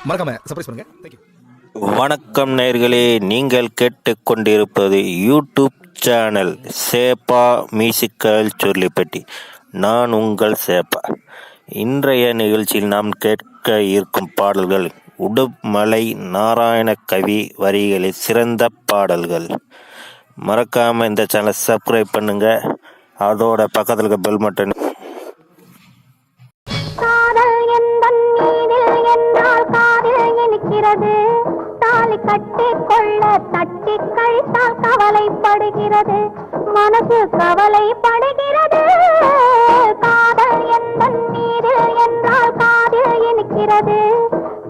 மறக்காம சர்ப்ரைஸ் பண்ணுங்க. தேங்க்யூ. வணக்கம் நேயர்களே, நீங்கள் கேட்டுக்கொண்டிருப்பது யூடியூப் சேனல் சேப்பா மியூசிக்கல் சொல்லிப்பட்டி. நான் உங்கள் சேப்பா. இன்றைய நிகழ்ச்சியில் நாம் கேட்க இருக்கும் பாடல்கள் உடுமலை நாராயண கவி வரிகளில் சிறந்த பாடல்கள். மறக்காமல் இந்த சேனலை சப்ஸ்கிரைப் பண்ணுங்க. அதோட பக்கத்தில் இருக்க பெல் பட்டன். தாலி கட்டி கொள்ள தட்டி கழித்தால் கவலைப்படுகிறது, மனசு கவலைப்படுகிறது. காதல் எந்தன் மீது என்றால் காதில் இனிக்கிறது,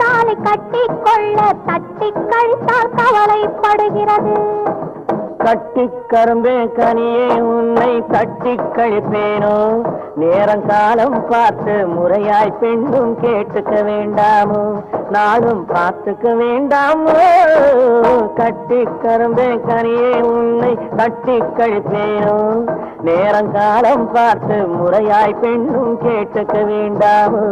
தாலி கட்டி கொள்ள தட்டி கழித்தால் கவலைப்படுகிறது. கட்டி கரும்பே கனியே உன்னை தட்டி கழிப்பேனோ, நேரங்காலம் பார்த்து முறையாய் பெண்ணும் கேட்டுக்க வேண்டாமோ, நானும் பார்த்துக்க வேண்டாமோ. கட்டி கரும்பே கனியே உன்னை தட்டி கழிப்பேனோ, நேரங்காலம் பார்த்து முறையாய் பெண்ணும் கேட்டுக்க வேண்டாமோ.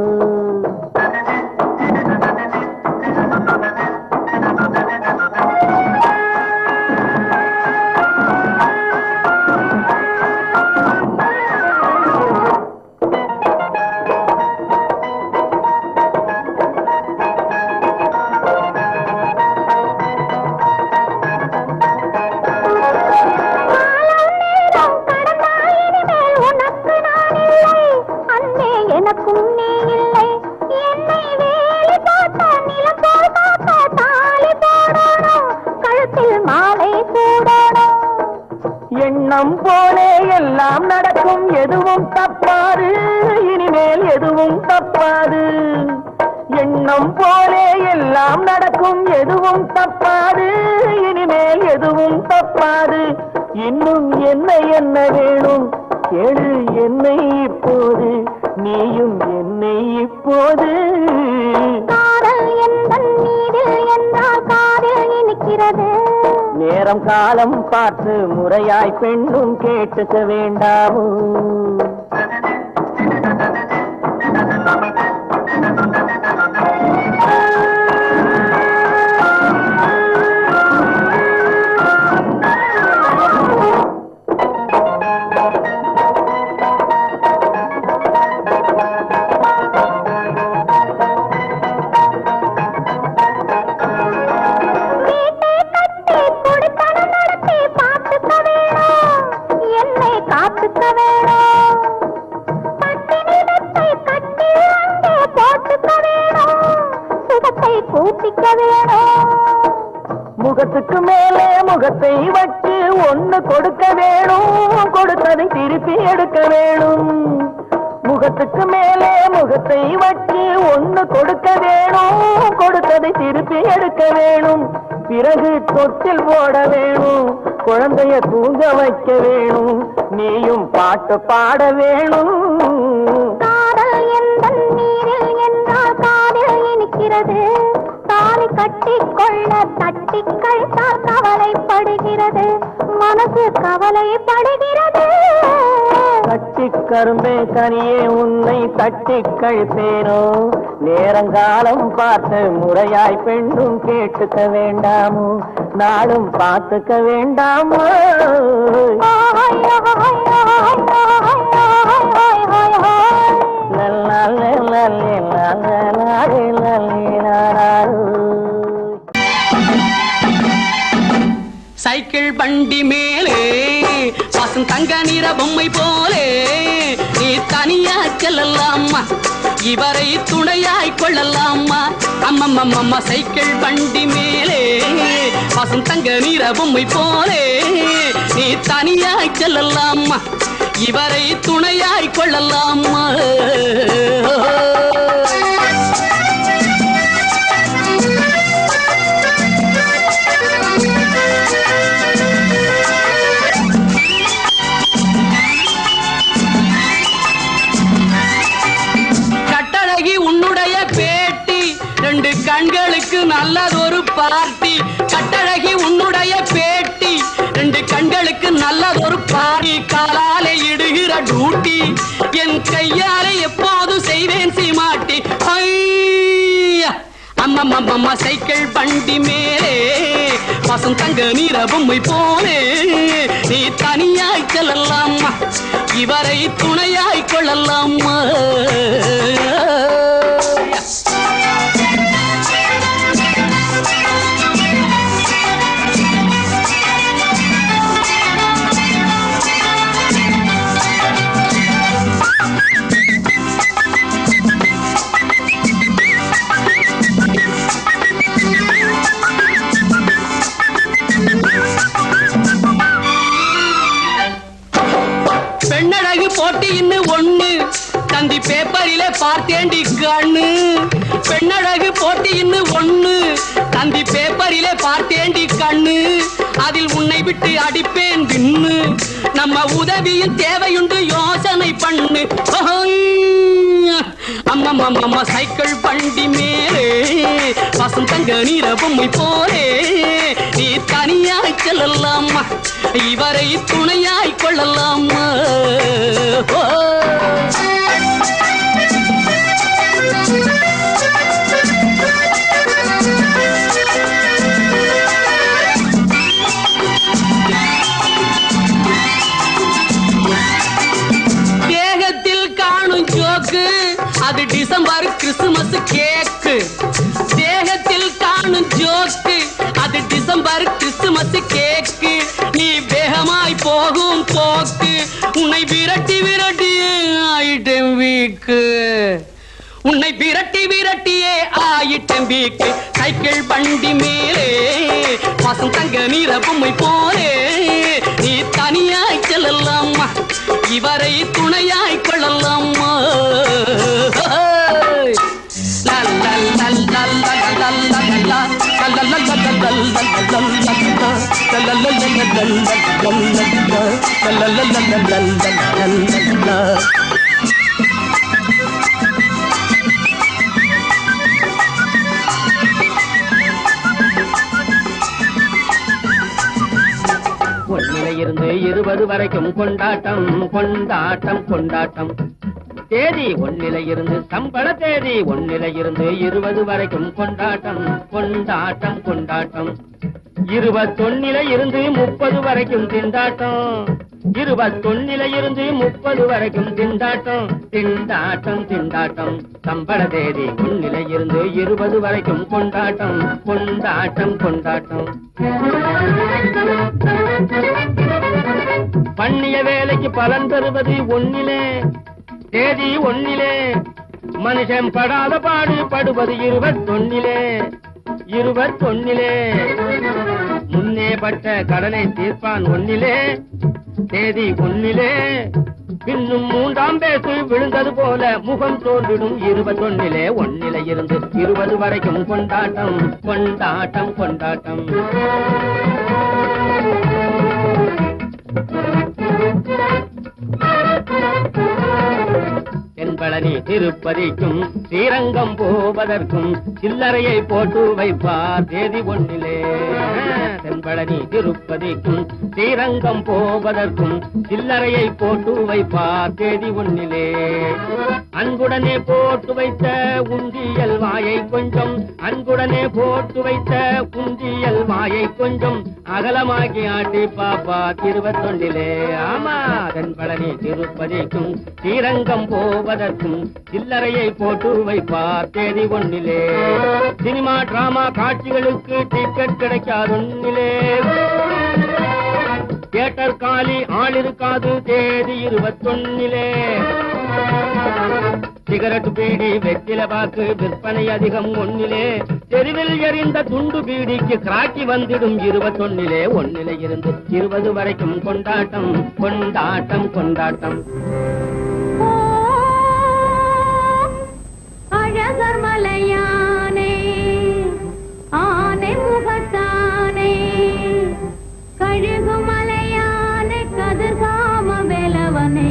எண்ணம் போலே எல்லாம் நடக்கும், எதுவும் தப்பாது, இனிமேல் எதுவும் தப்பாது. எண்ணம் போலே எல்லாம் நடக்கும், எதுவும் தப்பாது, இனிமேல் எதுவும் தப்பாது. இன்னும் என்ன என்ன வேணும் கேளு என்னை இப்போது, நீயும் என்னை இப்போது. காதல் எந்தன் மீதில் என்றால் காதில் இனிக்கிறது, நேரம் காலம் பார்த்து முறையாய் பெண்ணும் கேட்டுக்க வேண்டாமோ. முகத்துக்கு மேலே முகத்தை வச்சு ஒண்ணு கொடுக்க வேணும், கொடுத்ததை திருப்பி எடுக்க வேணும். முகத்துக்கு மேலே முகத்தை வச்சு ஒண்ணு கொடுக்க வேணும், கொடுத்ததை திருப்பி எடுக்க வேணும். பிறகு தொட்டில் போட வேணும், குழந்தைய தூங்க வைக்க வேணும், நீயும் பாட்டு பாட வேணும். காதல் எந்தன் நீரில் என்றால் காதில் இனிக்கிறது, தாலி கட்டி கொள்ள தட்டி கழித்தால் கவலைப்படுகிறது, மனசு கவலைப்படுகிறது. கட்டி கரும்பே கனியே உன்னை தட்டி கழிப்பேனோ, நேரங்காலம் பார்த்து முறையாய் பெண்ணும் கேட்டுக்க வேண்டாமோ, நாளும் பார்த்துக்க வேண்டாமோ. சைக்கிள் வண்டி மேலே பாசம் தங்க நிற பொம்மை போலே நீ தனியா செல்லலாமா, இவரை துணையாய் கொள்ளலாமா. அம்மம்மம்மா சைக்கிள் வண்டி மேலே பாசம் தங்க நிற பொம்மை போலே நீ தனியாய் செல்லலாமா, இவரை துணையாய் கொள்ளலாமா. கண்களுக்கு நல்லதொரு பார்ட்டி, கட்டழகி உன்னுடைய பேட்டி, ரெண்டு கண்களுக்கு நல்லதொரு பார்ட்டி. காலாலே இடுகிற டூட்டி, என் கையாலே எப்போது செய்வேன் சீமாட்டி. அம்மா சைக்கிள் வண்டி மேலே பசும் தங்க நீர பொம்மை போலே நீ தனியாய் செல்லலாமா இவரை துணையாய் கொள்ளலாமா பெண்ணழகு போட்டி இன்னும் ஒண்ணு தந்தி பேப்பரிலே பார்த்தேண்டி கண்ணு பெண்ணழகு போட்டி இன்னும் ஒண்ணு தந்தி பேப்பரிலே பார்த்தேண்டி கண்ணு அதில் உன்னை விட்டு அடிப்பேன் தின்னு நம்ம உதவியின் தேவையுண்டு யோசனை பண்ணு அம்மா சைக்கிள் வண்டி மேலே பசும் தங்க நீர பொம்மை போலே நீ தனியாய் செல்லலாமா இவரை துணையாய் கொள்ளலாமா தேகத்தில் காணும் ஜோக்கு அது டிசம்பர் கிறிஸ்துமஸ் கேக்கு தேகத்தில் காணும் ஜோக்கு அது டிசம்பர் கிறிஸ்துமஸ் கேக்கு நீ வேகமாய் போகும் போக்கு உன்னை விரட்டி விரட்டி ஆயிட்டேன் வீக்கு உன்னை விரட்டி விரட்டியே ஆயிட்டேன் வீக்கு சைக்கிள் வண்டி மேலே பசும் தங்க நீர பொம்மை போலே நீ தனியாய் செல்லலாமா இவரை துணையாய் கொள்ளலாமா இருந்து 20 வரைக்கும் கொண்டாட்டம் கொண்டாட்டம் கொண்டாட்டம் தேதி 1 இருந்து சம்பள தேதி 1 இருந்து 20 வரைக்கும் கொண்டாட்டம் கொண்டாட்டம் கொண்டாட்டம் 21 இருந்து 30 வரைக்கும் திண்டாட்டம் 21 இருந்து 30 வரைக்கும் திண்டாட்டம் திண்டாட்டம் திண்டாட்டம் சம்பள தேதி 1 இருந்து 20 வரைக்கும் கொண்டாட்டம் கொண்டாட்டம் கொண்டாட்டம் பண்ணிய வேலைக்கு பலன் தருவது 1 தேதி 1 மனுஷன் படாத பாடு படுவது 21 21 முன்னே பட்ட கடனை தீர்ப்பான் 1 தேதி 1 பின்னும் 3ஆம் பேசு விழுந்தது போல முகம் தோன்றிடும் 21 1 இருந்து 20 வரைக்கும் கொண்டாட்டம் கொண்டாட்டம் கொண்டாட்டம் தென்பழனி திருப்பதிக்கும் ஸ்ரீரங்கம் போவதற்கும் சில்லறையை போட்டு வைப்பார் தேதி 1 தென்பழனி திருப்பதிக்கும் ஸ்ரீரங்கம் போவதற்கும் சில்லறையை போட்டு வைப்பார் தேதி 1 அன்புடனே போட்டு வைத்த உண்டியல் வாயை கொஞ்சம் அன்புடனே போட்டு வைத்த உண்டியல் வாயை கொஞ்சம் அகலமாக்கி ஆட்டி பாப்பா 21 ஆமா தென்பழனி திருப்பதிக்கும் ஸ்ரீரங்கம் போவதற்கும் சில்லறையை போட்டு வைப்பார் தேதி 1 சினிமா டிராமா காட்சிகளுக்கு டிக்கெட் கிடைக்காது 1 தியேட்டர் காலி ஆள் இருக்காது தேதி 21 சிகரெட் பீடி வெற்றில பாக்கு விற்பனை அதிகம் 1 தெருவில் எறிந்த துண்டு பீடிக்கு கிராக்கி வந்துடும் 21 1 இருந்து 20 வரைக்கும் கொண்டாட்டம் கொண்டாட்டம் கொண்டாட்டம் அழகர் மலையானே ஆனை முகத்தானே கழுகு மலையானே கதிர்காம வேலவனே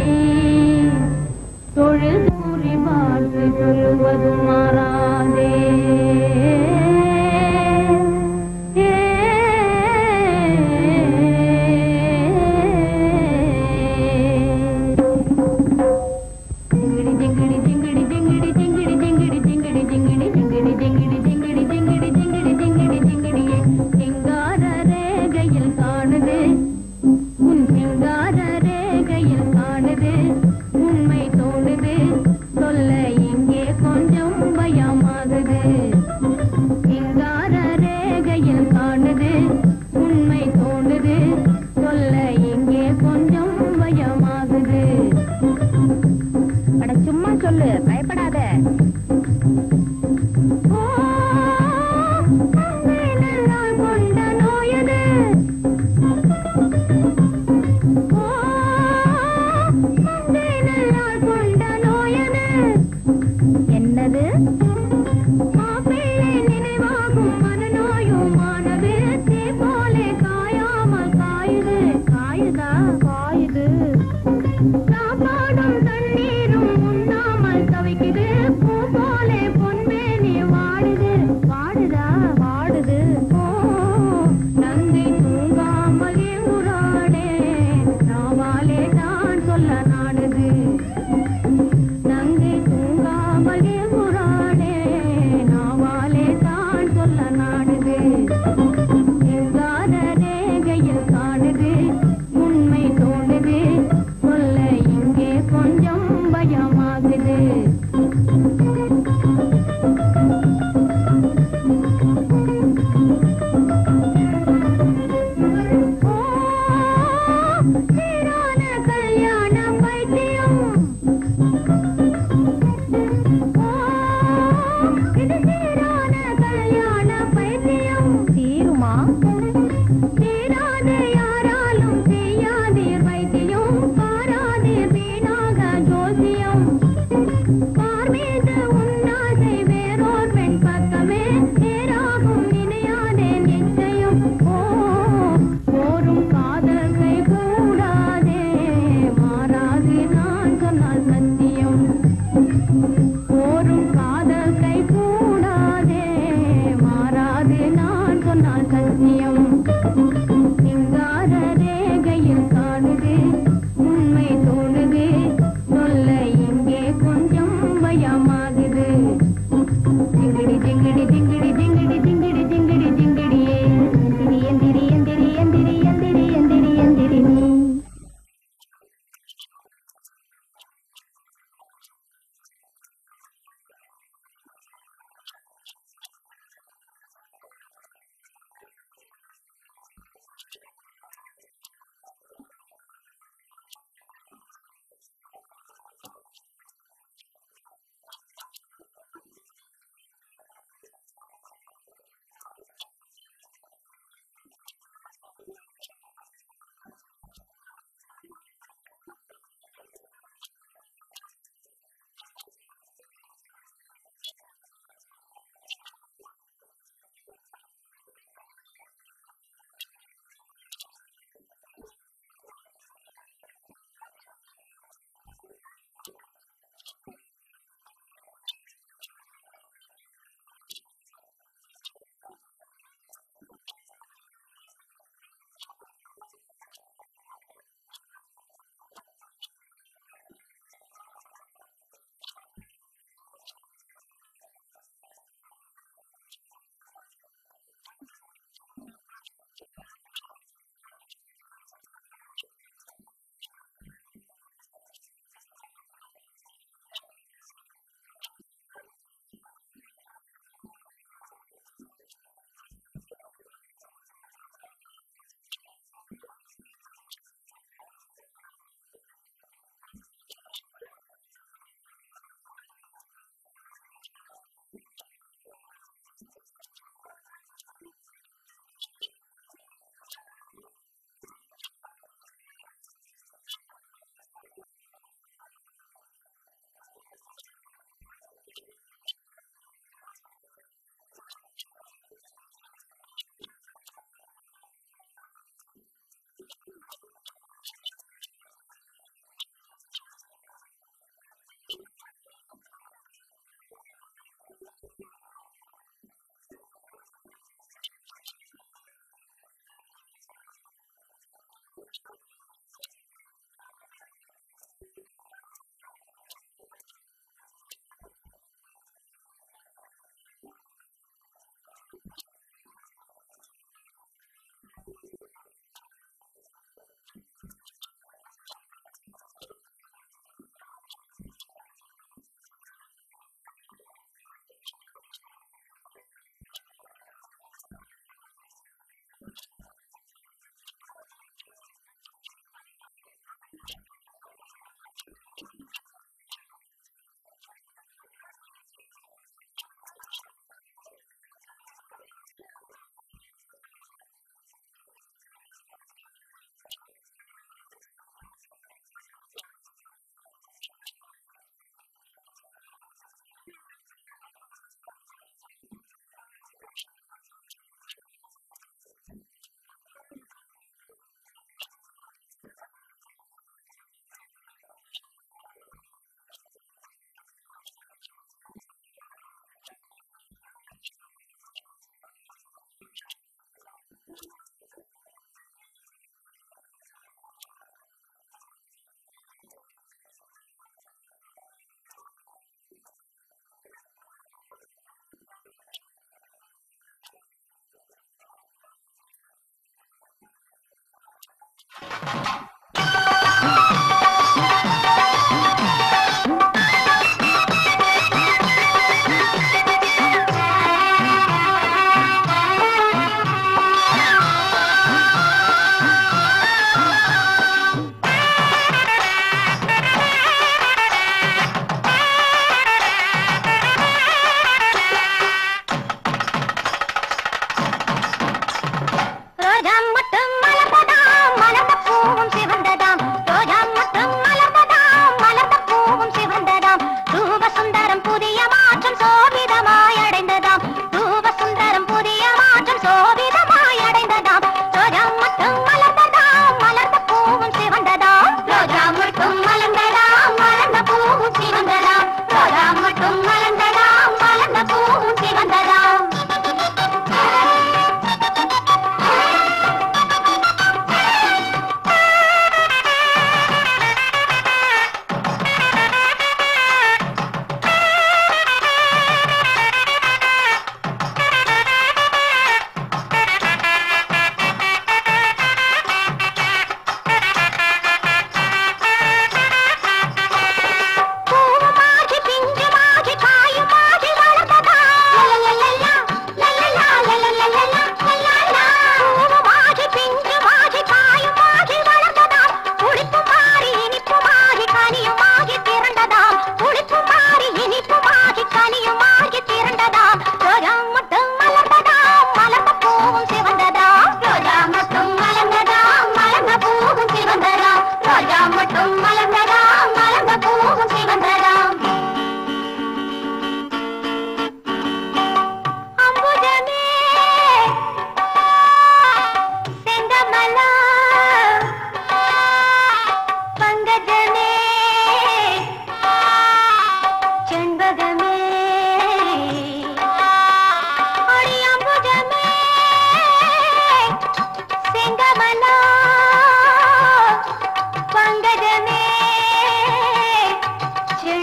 தொழுதூரி வாழ்த்து சொல்லுவது மாறாதே பயமாகுது. சீரான கல்யாண பைத்தியம். இது சீரான கல்யாண பைத்தியம். தீருமா? தீராது யாராலும் செய்யாதீர் வைத்தியம். பாராதீர் வீணாக ஜோசியம்.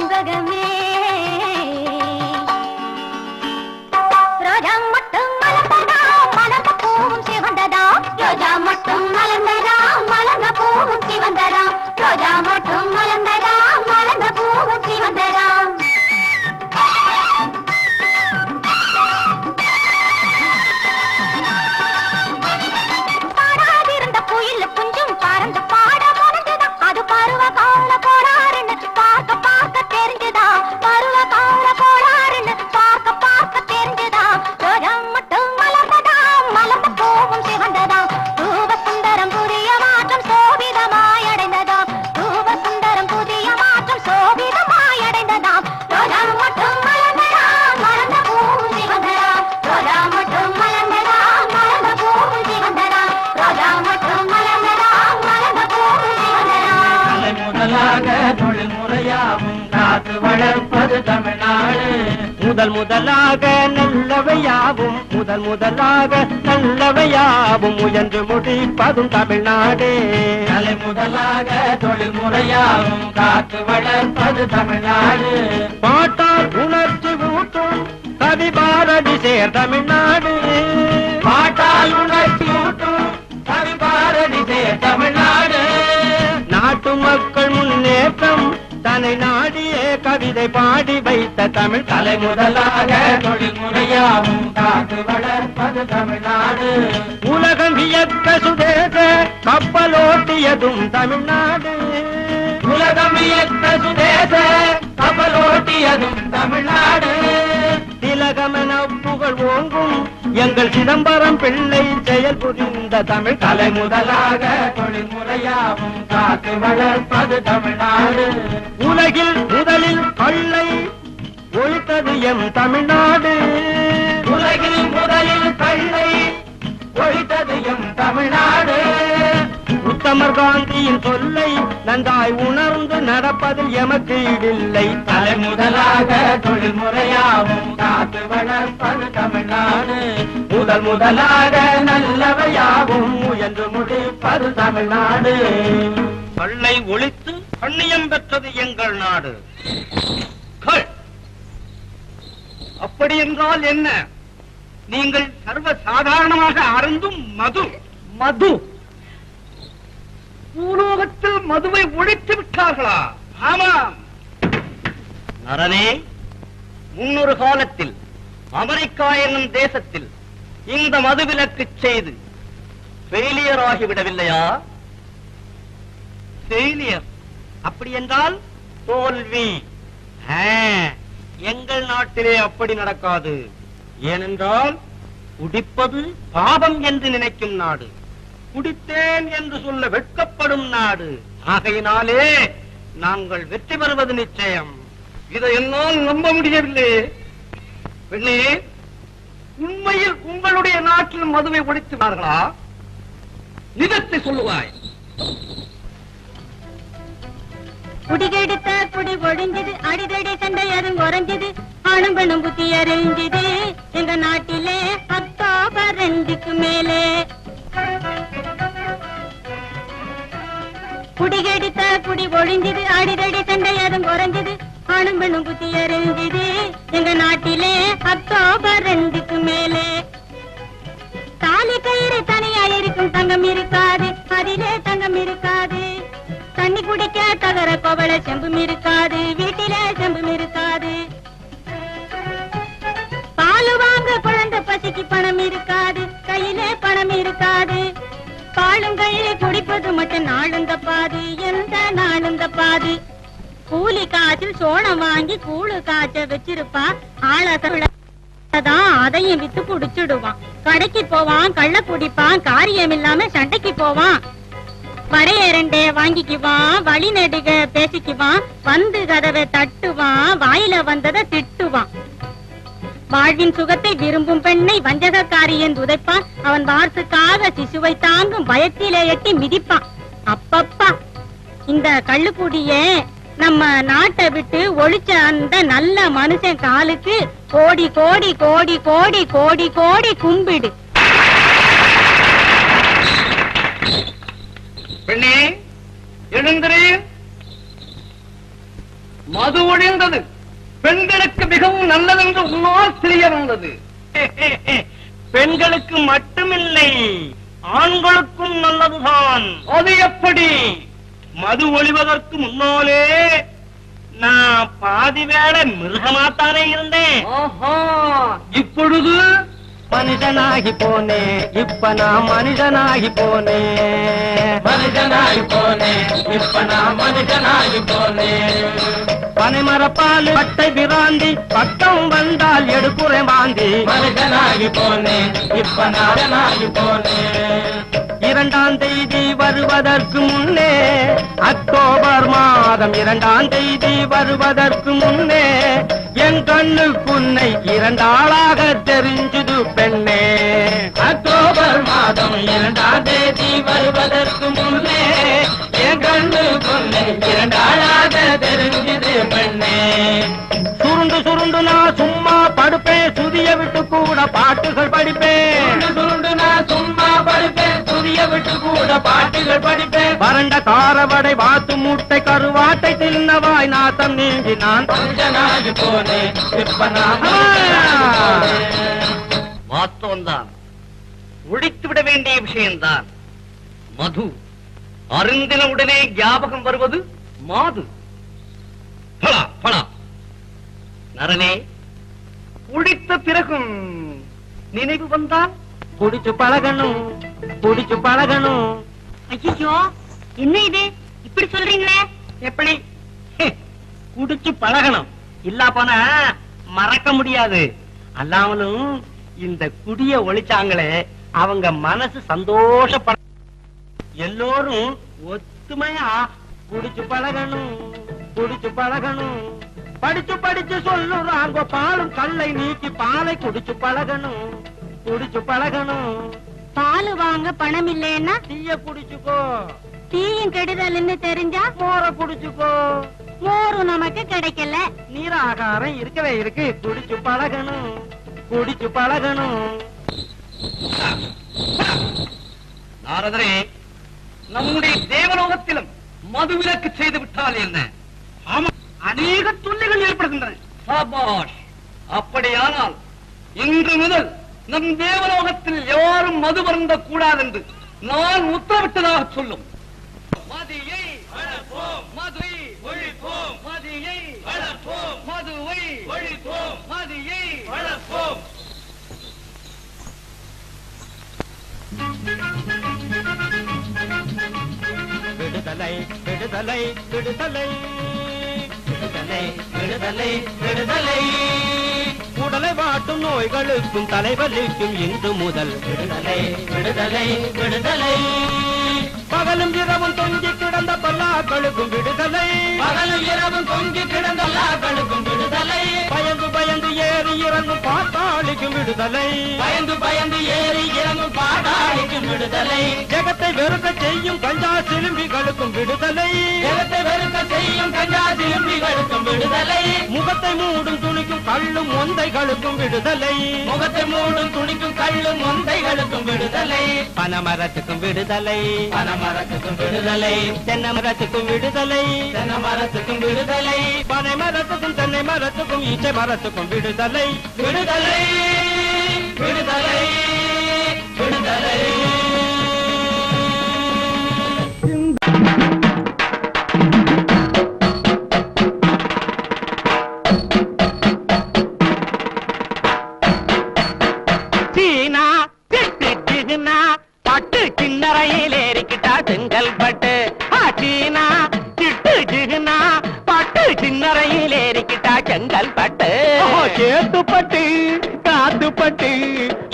செண்பகமே ரோஜா மட்டும் மலர்ந்ததா மலர்ந்த பூவும் சிவந்ததா ரோஜா மட்டும் மலர்ந்ததா மலர்ந்த பூவும் சிவந்ததா ரோஜா மட்டும் மலர்ந்ததா மலர்ந்த பூவும் சிவந்ததா பாடாதிருந்த குயில் குஞ்சும் பறந்து பாட முனைஞ்சுதா அது பருவ கால கோளாறுன்னு பார்க்க பார்க்க தெரிஞ்சுதா பருவ கால கோளாறுன்னு பார்க்க பார்க்க தெரிஞ்சுதா ரோஜா மட்டும் மலர்ந்ததா மலர்ந்த பூவும் சிவந்ததா ரூப சுந்தரம் புதிய மாற்றம் சோபிதமாய் அடைந்ததா ரூப சுந்தரம் புதிய மாற்றம் சோபிதமாய் அடைந்ததா ரோஜா மட்டும் மலர்ந்ததா மலர்ந்த பூவும் சிவந்ததா ரோஜா மட்டும் மலர்ந்ததா மலர்ந்த பூவும் சிவந்ததா ரோஜா மட்டும் மலர்ந்ததா மலர்ந்த பூவும் சிவந்ததா முதலாக தொழில் முறையாவும் காத்து வளர்ப்பது தமிழ்நாடு முதல் முதலாக நல்லவையாவும் நல்லவையாவும் முயன்று முடிப்பதும் தமிழ்நாடு தலை முதலாக தொழில் முறையாவும் காத்து வளர்ப்பது தமிழ்நாடு பாட்டால் உணர்ச்சி ஊட்டும் கவி பாரதி சேர் தமிழ்நாடு பாட்டால் உணர்ச்சி ஊட்டும் கவி பாரதி சேர் தமிழ்நாடு நாட்டு மக்கள் முன்னேற்றம் தன்னை நாடியே கவிதை பாடி வைத்த தமிழ் தலை முதலாக தொழில் முறையாவும் காத்து வளர்ப்பது தமிழ்நாடு உலகம் வியக்க சுதேச கப்பலோட்டியதும் தமிழ்நாடு உலகம் வியக்க சுதேச கப்பலோட்டியதும் தமிழ்நாடு திலகமென புகழ் ஓங்கும் எங்கள் சிதம்பரம் பிள்ளை செயல் புரிந்த தமிழ் தலை முதலாக தொழில் முறையாவும் காத்து வளர்ப்பது தமிழ்நாடு உலகில் முதலில் கள்ளை ஒழித்தது எம் தமிழ்நாடு உலகில் முதலில் கள்ளை ஒழித்தது எம் தமிழ்நாடு உத்தமர் காந்தியின் சொல்லை நன்றாய் உணர்ந்து நடப்பதில் எமக்கு ஈடில்லை தலை முதலாக தொழில் முறையாவும் காத்து வளர்ப்பது தமிழ்நாடு முதலாக நல்லவையாவும் முயன்று முடிப்பது தமிழ்நாடு கள்ளை ஒழித்து கண்ணியம் பெற்றது எங்கள் நாடு அப்படி என்றால் என்ன நீங்கள் சர்வ சாதாரணமாக அருந்தும் மது பூலோகத்தில் மதுவை ஒழித்து விட்டார்களா? ஆமாம் நரனே, முன்னொரு காலத்தில் அமெரிக்கா என்னும் தேசத்தில் இந்த மதுவிலக்கு செய்து ஃபெயிலியர் ஆகிவிடவில்லையா? ஃபெயிலியர் அப்படி என்றால் தோல்வி. எங்கள் நாட்டிலே அப்படி நடக்காது. ஏனென்றால் குடிப்பது பாவம் என்று நினைக்கும் நாடு, குடித்தேன் என்று சொல்ல வெட்கப்படும் நாடு. ஆகையினாலே நாங்கள் வெற்றி பெறுவது நிச்சயம். இதை என்னால் நம்ப முடியவில்லை. பெண்ணே, உண்மையில் உங்களுடைய நாட்டில் மதுவை ஒழித்துவார்களா? நிஜத்தை சொல்லுவாய். குடிகெடுத்த குடி ஒழிஞ்சது, அடிதடி சண்டை அதுவும் குறைஞ்சது, ஆணும் பெண்ணும் புத்தி அறிஞ்சது எங்க நாட்டிலே அக்டோபர் 2க்கு மேலே. குடிகெடுத்த குடி ஒழிஞ்சது, அடிதடி சண்டை அதுவும் குறைஞ்சது, ஆணும் பெண்ணும் புத்தி அறிஞ்சது எங்க நாட்டிலே அக்டோபர் 2க்கு மேலே. தாலி கயிறு தனியா இருக்கும், தங்கம் இருக்காது, அதிலே தங்கம் இருக்காது. தண்ணி குடிக்க தகர கோவள செம்பும் இருக்காது, வீட்டிலே செம்பும் இருக்காது. பால் வாங்க குழந்தை பசிக்கு பணம் இருக்காது, கையிலே பணம் இருக்காது. பாலும் கையிலே குடிப்பது மட்டும் நாளும் தப்பாது, எந்த நாளும் தப்பாது. கூலி காய்ச்சல் சோளம் வாங்கி கூழு காய்ச்ச வச்சிருப்பான், ஆளதான் அதையும் வித்து குடிச்சிடுவான். கடைக்கு போவான், கள்ள குடிப்பான், காரியம் இல்லாம சண்டைக்கு போவான். வடைய 2 வாங்கிக்குவான், வழி நெடுக பேசிக்குவான், வந்து கதவை தட்டுவான், வாயில வந்ததை திட்டுவான். வாழ்வின் சுகத்தை விரும்பும் பெண்ணை வஞ்சகக்காரி என்று உதைப்பான். அவன் வார்த்தைக்காக சிசுவை தாங்கும் பயத்திலே எட்டி மிதிப்பான். அப்பப்பா, இந்த கள்ளுக்குடிய நம்ம நாட்டை விட்டு ஒழிச்ச அந்த நல்ல மனுஷன் காலுக்கு கோடி கோடி கோடி கோடி கோடி கோடி கும்பிடு. பெண்ணே, எழுந்திரு. மது ஒழிந்தது பெண்களுக்கு மிகவும் நல்லதென்று உன்னால் தெரிய வந்தது. பெண்களுக்கு மட்டுமில்லை, ஆண்களுக்கும் நல்லதுதான். அது எப்படி? மது ஒழிவதற்கு முன்னாலே நான் பாதி வேளை மிருகமாத்தானே இருந்தேன். ஆஹா, இப்பொழுது மனுஷனாகி போனே, இப்ப நான் மனுஷனாகி போனே. மனுஷனாகி போனே, இப்ப நான் மனுஷனாகி போனே. பனைமரப்பால் பட்டை பிராந்தி, பக்கம் வந்தால் எடுக்குறேன் வாந்தி. மனுஷனாகி போனே, இப்ப நாடனாகி போனே. 2ஆம் தேதி வருவதற்கு முன்னே, அக்டோபர் மாதம் 2ஆம் தேதி வருவதற்கு முன்னே, என் கண்ணுக்குன்னை 2 ஆளாக தெரிஞ்சுது பெண்ணே. அக்டோபர் மாதம் 2ஆம் தேதி வருவதற்கு முன்னே, என் கண்ணுக்குன்னை 2 ஆளாக தெரிஞ்சுது பெண்ணே. சுருண்டு சுருண்டு நான் சும்மா படுப்பேன், சுதிய விட்டு கூட பாட்டுகள் படிப்பேன். சுருண்டு நான் சும்மா படுப்பேன், சுதிய விட்டு கூட பாட்டுகள் படிப்பேன். வறண்ட காரவடை வாத்து முட்டை கருவாட்டை தின்னவாய் நாத்தம் நீங்கி நான் மனுஷனாகி போனே, இப்ப நான் மனுஷனாகி போனே. வாஸ்தவம்தான், ஒழித்து விட வேண்டிய விஷயம்தான். மது அருந்தின உடனே ஞாபகம் வருவது மாது. பலா பலா நரனே, குடித்த பிறகும் நினைவு வந்தால் குடிச்சு பழகணும், குடிச்சு பழகணும். ஐயோ, என்ன இது இப்படி சொல்றீங்களே? எப்படி? குடிச்சு பழகணும், இல்ல போனா மறக்க முடியாது. அல்லாமலும் இந்த குடிய ஒழிச்சாங்களே, அவங்க மனசு சந்தோஷப்பட எல்லோரும் ஒத்துமையா குடிச்சு பழகணும், குடிச்சு பழகணும். படிச்சு படிச்சு சொல்லுறாங்க, பாலும் கல்லை நீக்கி பாலை குடிச்சு பழகணும், குடிச்சு பழகணும். பால் வாங்க பணம் இல்லைன்னா டீய குடிச்சுக்கோ, டீயும் கெடுதல்னு தெரிஞ்சா மோர குடிச்சுக்கோ. மோரும் நமக்கு கிடைக்கல. நீர் ஆகாரம் இருக்கவே இருக்கு, குடிச்சு பழகணும், குடிச்சு பழகணும். நாரதரே, நம்முடைய தேவலோகத்திலும் மதுவிலக்கு செய்து விட்டால் என்ன? ஆமா, அநேக தொல்லைகள் ஏற்படுகின்றன. சபாஷ். அப்படியானால் இன்று முதல் நம் தேவலோகத்தில் யாரும் மது வருந்த கூடாது என்று நான் உத்தரவிட்டதாக சொல்லும். மதியை வளர்ப்போம், மதுவை ஒழிப்போம், மதியை வளர்ப்போம், மதுவை ஒழிப்போம், மதியை வளர்ப்போம். விடுதலை விடுதலை விடுதலை விடுதலை விடுதலை விடுதலை. உடலை வாட்டும் நோய்களுக்கும் தலைவலிக்கும் இன்று முதல் விடுதலை விடுதலை விடுதலை. பகலும் இரவும் தொங்கி கிடந்த பல்லாக்களுக்கும் விடுதலை, பகலும் இரவும் தொங்கி கிடந்த எல்லாக்களுக்கும் விடுதலை. பயந்து பயந்து ஏறி இறங்கும் பாட்டாளிக்கும் விடுதலை, பயந்து பயந்து ஏறி இறங்கும் பாடாளிக்கும் விடுதலை. ஜெகத்தை வெறுக்க செய்யும் கஞ்சா சிலும்பிகளுக்கும் விடுதலை, ஜெகத்தை வெறுக்க செய்யும் கஞ்சா சிலும்பிகளுக்கும் விடுதலை. முகத்தை மூடும் துணிக்கும் கள்ளும் ஒந்தைகளுக்கும் விடுதலை, முகத்தை மூடும் துணிக்கும் கள்ளும் மொந்தைகளுக்கும் விடுதலை. பனமரத்துக்கும் விடுதலை, பனமரத்துக்கும் விடுதலை, தென்னை மரத்துக்கும் விடுதலை, தென்னை மரத்துக்கும் விடுதலை. பனை மரத்துக்கும் தென்னை மரத்துக்கும் ஈச்சை மரத்துக்கும் விடுதலை, விடுதலை விடுதலை விடுதலை. சீனா திட்டுனா பட்டு சின்னறையில் ஏறிக்கிட்டா செங்கல் பட்டு. சீனா திட்டுனா பட்டு சின்னறையில் ஏறிக்கிட்டா செங்கல் பட்டு. சேத்துப்பட்டு காத்துப்பட்டு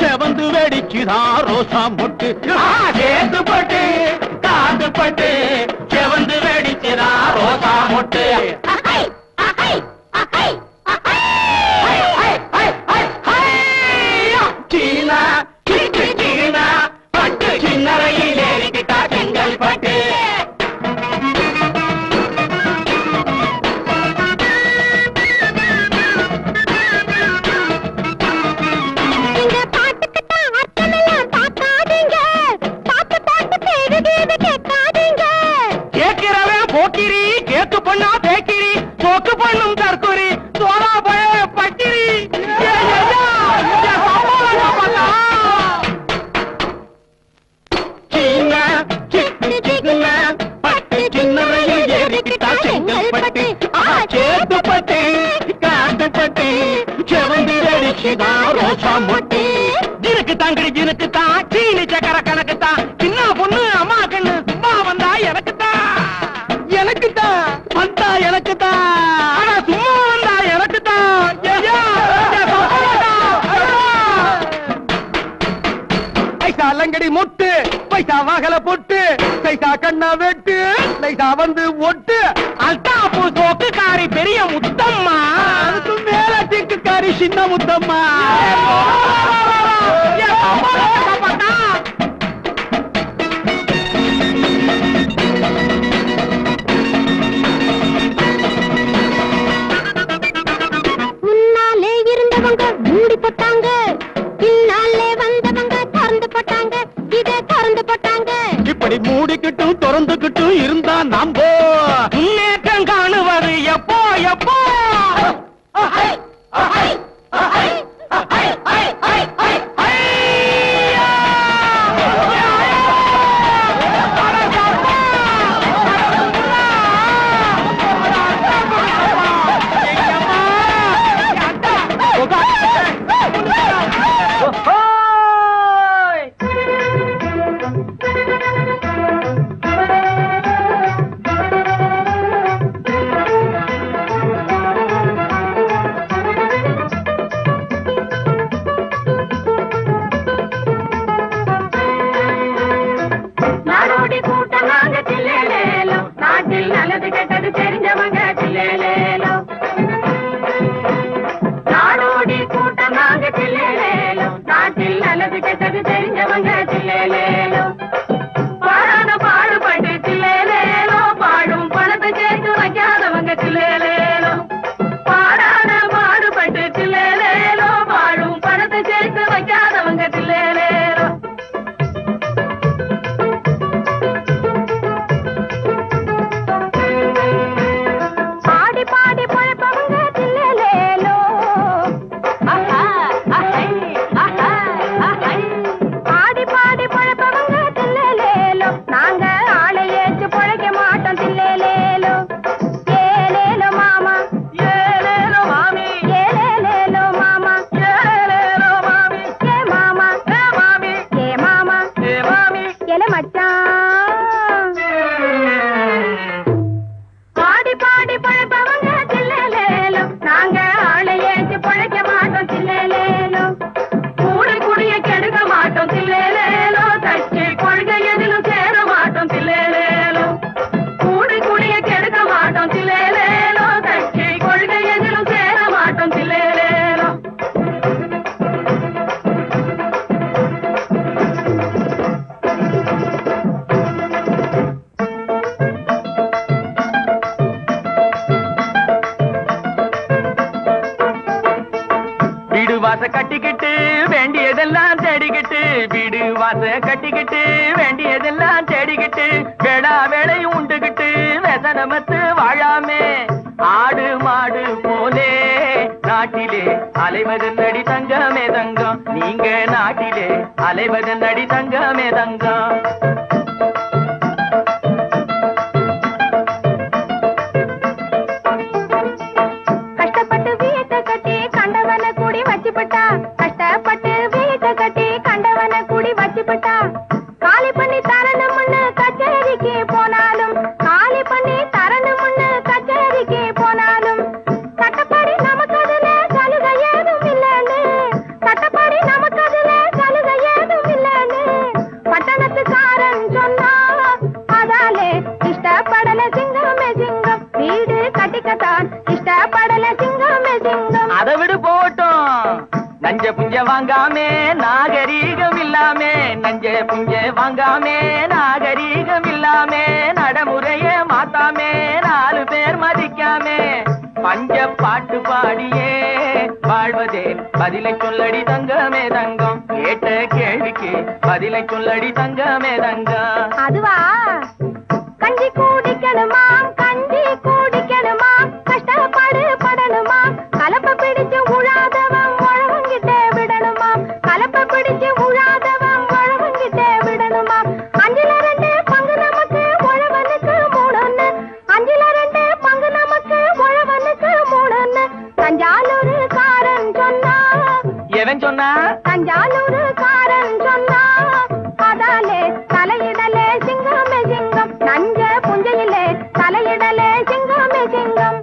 செவந்து வெடிச்சுதான் ரோசா முட்டு. சேத்துப்பட்டு காத்துப்பட்டு செவந்து வெடிச்சுதான் ரோசா முட்டு. சீனா சீனா பட்டு சின்னறையில் ஏறிக்கிட்டா செங்கல் பட்டு. இந்த பாட்டுக்குத்தான் அர்த்தமெல்லாம் பார்க்காதீங்க, பாட்டு பாட்டு பேரு கேட்காதீங்க. கேட்கிறவன் போக்கிரி, கேட்டு பண்ணா பேக்கி. தற்கொலை சோழா பய பட்டிரி செங்கல்பட்டு சேத்துப்பட்டு காட்டுப்பட்டு ஜினுக்கு தாங்கடி ஜினுக்கு தான் சீனி சக்கர கணக்கு தான் சின்ன பொண்ணு அம்மா கண்ணு சும்மா வந்தா எனக்கு தான் வந்தா எனக்கு தான் சும்மா வந்தா எனக்கு தான் பைசா லங்கடி முட்டு பைசா வாகல பொட்டு பைசா கண்ணா வெட்டு பைசா வந்து ஒட்டு அல்தாப்பு சோக்குக்காரி பெரிய முத்தம்மா அதுக்கு மேல சிக்குக்காரி சின்ன முத்தம்மா முன்னாலே இருந்தவங்க மூடி போட்டாங்க பின்னாலே வந்தவங்க திறந்து போட்டாங்க இதை திறந்து போட்டாங்க இப்படி மூடிக்கிட்டும் திறந்துக்கிட்டும் இருந்தா நம்போ முன்னேற்றம் காணுவது எப்போ எப்போ கட்டிக்கிட்டு வேண்டியதெல்லாம் தேடிக்கிட்டு வீடு வாச கட்டிக்கிட்டு வேண்டியதெல்லாம் தேடிக்கிட்டு வேளா வேளையும் உண்டுகிட்டு வெசனமத்து வாழாமே ஆடு மாடு போலே நாட்டிலே அலைவதன் அடி தங்கமே தங்கம் நீங்க நாட்டிலே அலைவதன் அடி தங்கமே தங்கம் கஷ்டப்பட்டு வீட்டை கட்டி கண்டவன கூடி வச்சுப்பட்டா காலி பண்ணி தரணும்னு கச்சேரிக்கு போனாலும் காலி பண்ணி தரணும்னு கச்சேரிக்கு போனாலும் சட்டப்படி நமக்கு அதுல சலுகை ஏதும் இல்லன்னு சட்டப்படி நமக்கு அதுல சலுகை ஏதும் இல்லன்னு பட்டணத்துக்காரன் சொன்னா அதாலே இஷ்டப்படல சிங்கமே சிங்கம் வீடு கட்டிக்கத்தான் இஷ்டப்படல சிங்கமே சிங்கம் அதை விடு போட்டோம் நஞ்ச புஞ்ச வாங்காமே நாகரீகம் இல்லாமே நஞ்ச புஞ்ச வாங்காமே நாகரீகம் இல்லாமே நடைமுறைய மாத்தாமே 4 பேர் மதிக்காமே பஞ்ச பாட்டு பாடியே வாழ்வதே பதிலை சொல்லடி தங்கமே தங்கம் கேட்ட கேள்விக்கு பதிலை சொல்லடி தங்கமே தங்கம் அதுவா கஞ்சி குடிக்கணுமா கஞ்சி குடிக்கணுமா கஷ்டப்பாடு படணும் ஏன் சொன்னா? தஞ்சாவூர் காரன் சொன்னா அதாலே தலையிடலே சிங்கமே சிங்கம், நஞ்ச புஞ்சையிலே தலையிடலே சிங்கமே சிங்கம்.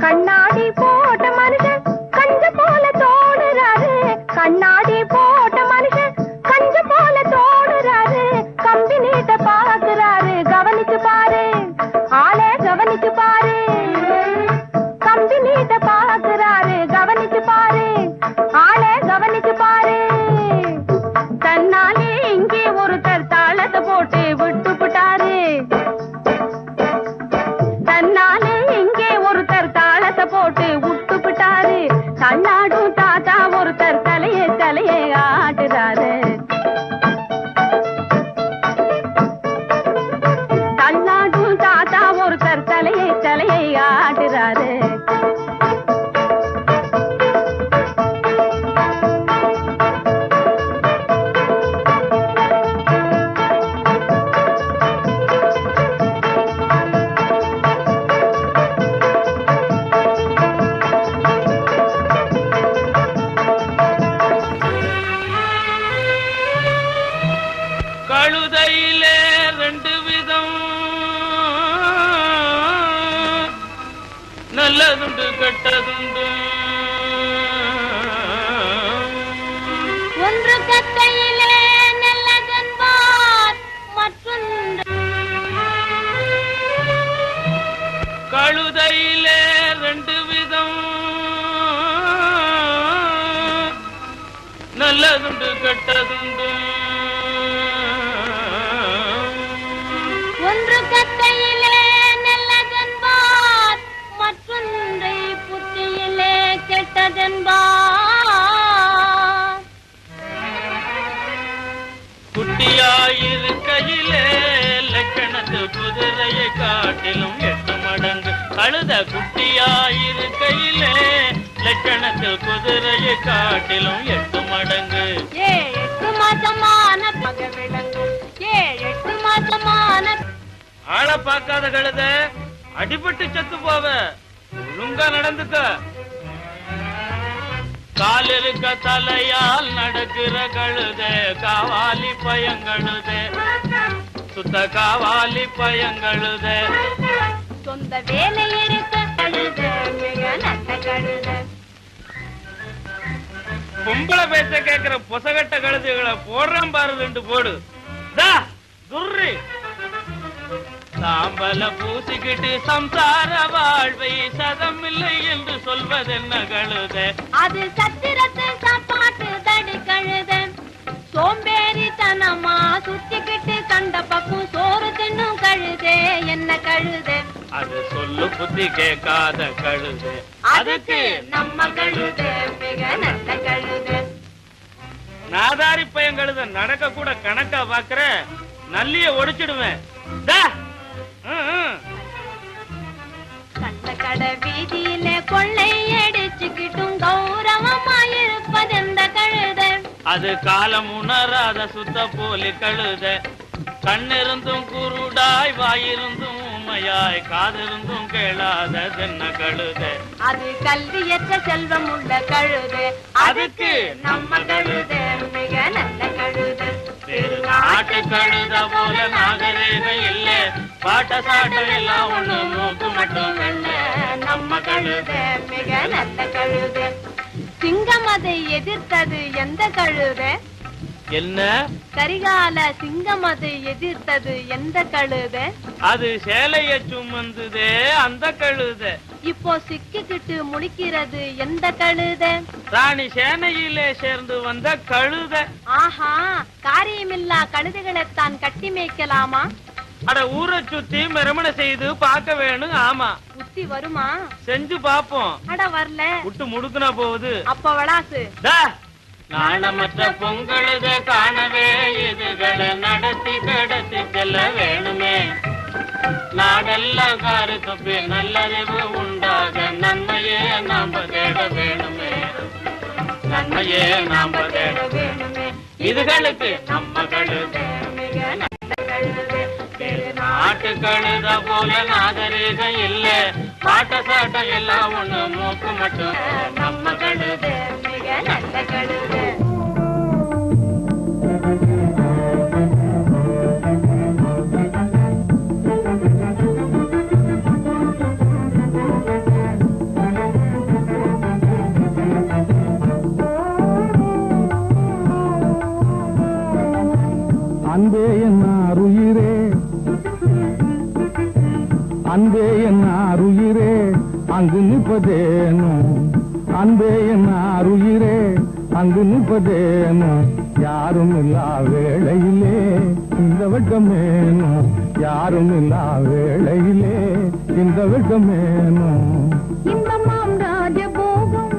கண்ணாடி போட்ட மனுஷன் கஞ்ச போல தோடுறாரு, கண்ணாடி போட்ட மனுஷன் கஞ்ச போல தோடுறாரு, கம்பி நீட்ட பாக்குறாரு, கவனிச்சு பாரு ஆளே கவனிச்சு பாரு, கம்பி நீட்ட பாக்குறாரு, கவனிச்சு பாரு ஆளே கவனிச்சு பாரு. தன்னாலே இங்கே ஒருத்தர் தாளத்தை போட்டு விட்டு விட்டாரு, தன்னாலே இங்கே ஒருத்தர் தாளத்தை போட்டு விட்டு விட்டாரு, தன்னாடும் தாத்தா ஒருத்தர் தலையே தலையே ஆட்டுறாரு, தன்னாடும் தாத்தா ஒருத்தர் தலையே தலையே ஆட்டுறாரு. கழுதையிலே ரெண்டு விதம், நல்லதுண்டு கெட்டதுண்டு. ஒன்று கத்தையிலே நல்லதென்பார், மற்றொன்று கழுதையிலே ரெண்டு விதம், நல்லதுண்டு கெட்டதுண்டு. ஒன்று கத்தையிலே நல்லதென்பார், மற்றொன்றை புத்தியிலே கெட்டதென்பார். குட்டியாயிருக்கையிலே லட்சணத்து குதிரையை காட்டிலும் 8 மடங்கு. கழுத குட்டியாயிருக்கையிலே லட்சணத்து குதிரையை காட்டிலும் 8 மடங்கு. 8 மாசமான பக விளங்கு, 8 மாசமான ஆளை பார்க்காத கழுத அடிபட்டு செத்து போவ, ஒழுங்கா நடந்துக்க. கால் இருக்க தலையால் நடக்கிற கழுத காவாலி பயங்கழுத, சுத்த காவாலி பயங்கழுத. சொந்த வேலை இருக்க கழுத மிக நல்ல கழுத. பொம்பளை பேச்ச கேக்குற பொசகட்ட கழுதைகளை போடுறான் பாரு 2 போடு. துர்ரி சாம்பல பூசிக்கிட்டு சம்சார வாழ்வை சதமில்லை என்று சொல்வதென்ன கழுத? அது சத்திரத்து சாப்பாட்டு தடி கழுத, சோம்பேறித்தனமா சுத்திக்கிட்டு கண்ட பக்கம் சோறு தின்னும் கழுதே என்ன கழுத? அது சொல்லு புத்தி கேட்காத கழுத, அதுக்கு நம்ம கழுத மிக நல்ல கழுத. நாதாரி பையன் கழுத நடக்க கூட கணக்கா பாக்குற, நல்லிய ஒடிச்சிடுவேன். கண்ட கடை வீதியில கொள்ளை அடிச்சுக்கிட்டும் கௌரவமாயிருப்பதெந்த கழுத? அது காலம் உணராத சுத்த போலி கழுத. கண்ணிருந்தும் குருடாய், வாயிருந்தும் உமையாய், காதிருந்தும் கேளாத தென்ன கழுத. அது கல்வியற்ற செல்வம் உள்ள கழுத, அதுக்கு நம்ம கழுத மிக நல்ல கழுத. நாட்டு கழுத போல நாகரீகம் இல்ல, பாட்ட சாட்டம் எல்லாம் ஒண்ணு, மூக்கு மட்டும் வெள்ள நம்ம கழுத மிக நல்ல கழுத. சிங்கம் அதை எதிர்த்தது எந்த கழுத? என்ன? கரிகால சிங்கம் அதை எதிர்த்தது எந்த கழுத? அது சேலைய சுமந்துதே அந்த கழுத. இப்போ சிக்கிக்கிட்டு முழிக்கிறது எந்த கழுத? ராணி சேனையிலே சேர்ந்து வந்த கழுத. ஆஹா, காரியமில்லா கழுதைகளைத்தான் கட்டி மேய்க்கலாமா? அட ஊரை சுத்தி மெரமணை செய்து பார்க்க வேணும். ஆமா, புத்தி வருமா? செஞ்சு பாப்போம். அட வரல, விட்டு முடுக்குனா போகுது. அப்ப வளாசு. நாணமற்ற பொங்கழுத காணவே இதுகளை நடத்தி கடத்தி செல்ல வேணுமே. நாடெல்லாம் காரு தொப்பி நல்லறிவு உண்டாக நன்மையே நாம தேட வேணுமே. நன்மையே நாம தேட வேணுமே. இதுகளுக்கு நம்ம கழுத நாட்டு கழுத போல நாகரீகம் இல்ல. பாட்ட சாட்ட எல்லாம் ஒண்ணு மூக்கு மட்டும் நம்ம கழுத மிக நல்ல கழுத. அன்பே என்னாருயிரே, அன்பே என்னாருயிரே, அங்கு நிற்பதேனோ. அன்பே என்னாருயிரே, அங்கு நிற்பதேனோ. யாரும் இல்லா வேளையிலே இந்த வெட்கமேனோ. யாரும் இல்லா வேளையிலே இந்த வெட்கமேனோ. இன்பமாம் ராஜபோகம்,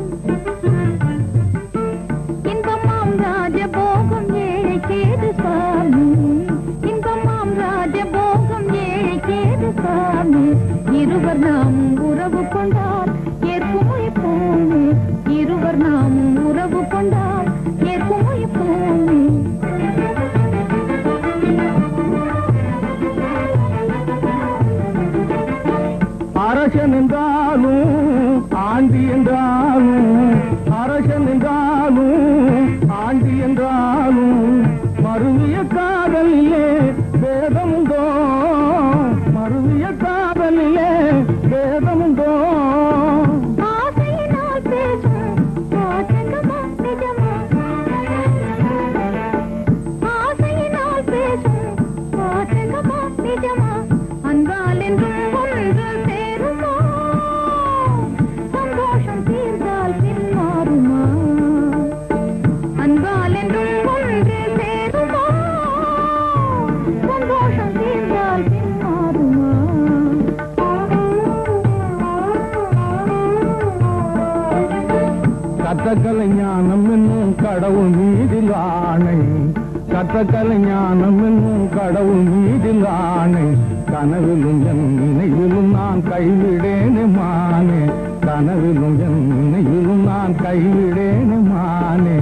இன்பமாம் ராஜபோகம் ஏழைக்கேது சாமி. இன்பமாம் ராஜபோகம் ஏழைக்கேது சாமி. இருவர் நாம் உறவு கொண்டால் ஏற்குமை போமே. இருவர் நாம் உறவு கொண்டால் ஏற்குமை போமே. அரசன் என்றாலும் ஆண்டி என்றாலும், அரசன் என்றாலும் ஆண்டி என்றாலும் மருவிய காதலிலே வேதமுண்டோ. மருவிய காதலிலே வேதமுண்டோ. ஆசையினால் பேசும் வாசகமா நிஜமா? ஆசையினால் பேசும் வாசகமா நிஜமா? அன்பால் என்றும் ஒன்று சேருமா? சந்தோஷம் தீர்ந்தால் பின்மாறுமா? அன்பால் என்றும் ஒன்று சேருமா? சந்தோஷம் தீர்ந்தால் பின்மாறுமா? கத்தக்கலை ஞானம் என்னும் கடவுள் மீதில் ஆணை. கத்தக்கலை ஞானம் என்னும் கடவுள் மீதில் ஆணை. கனவிலும் என் நினைவிலும் நான் கைவிடேனே மானே. கனவிலும் என் நினைவிலும் நான் கைவிடேனே மானே.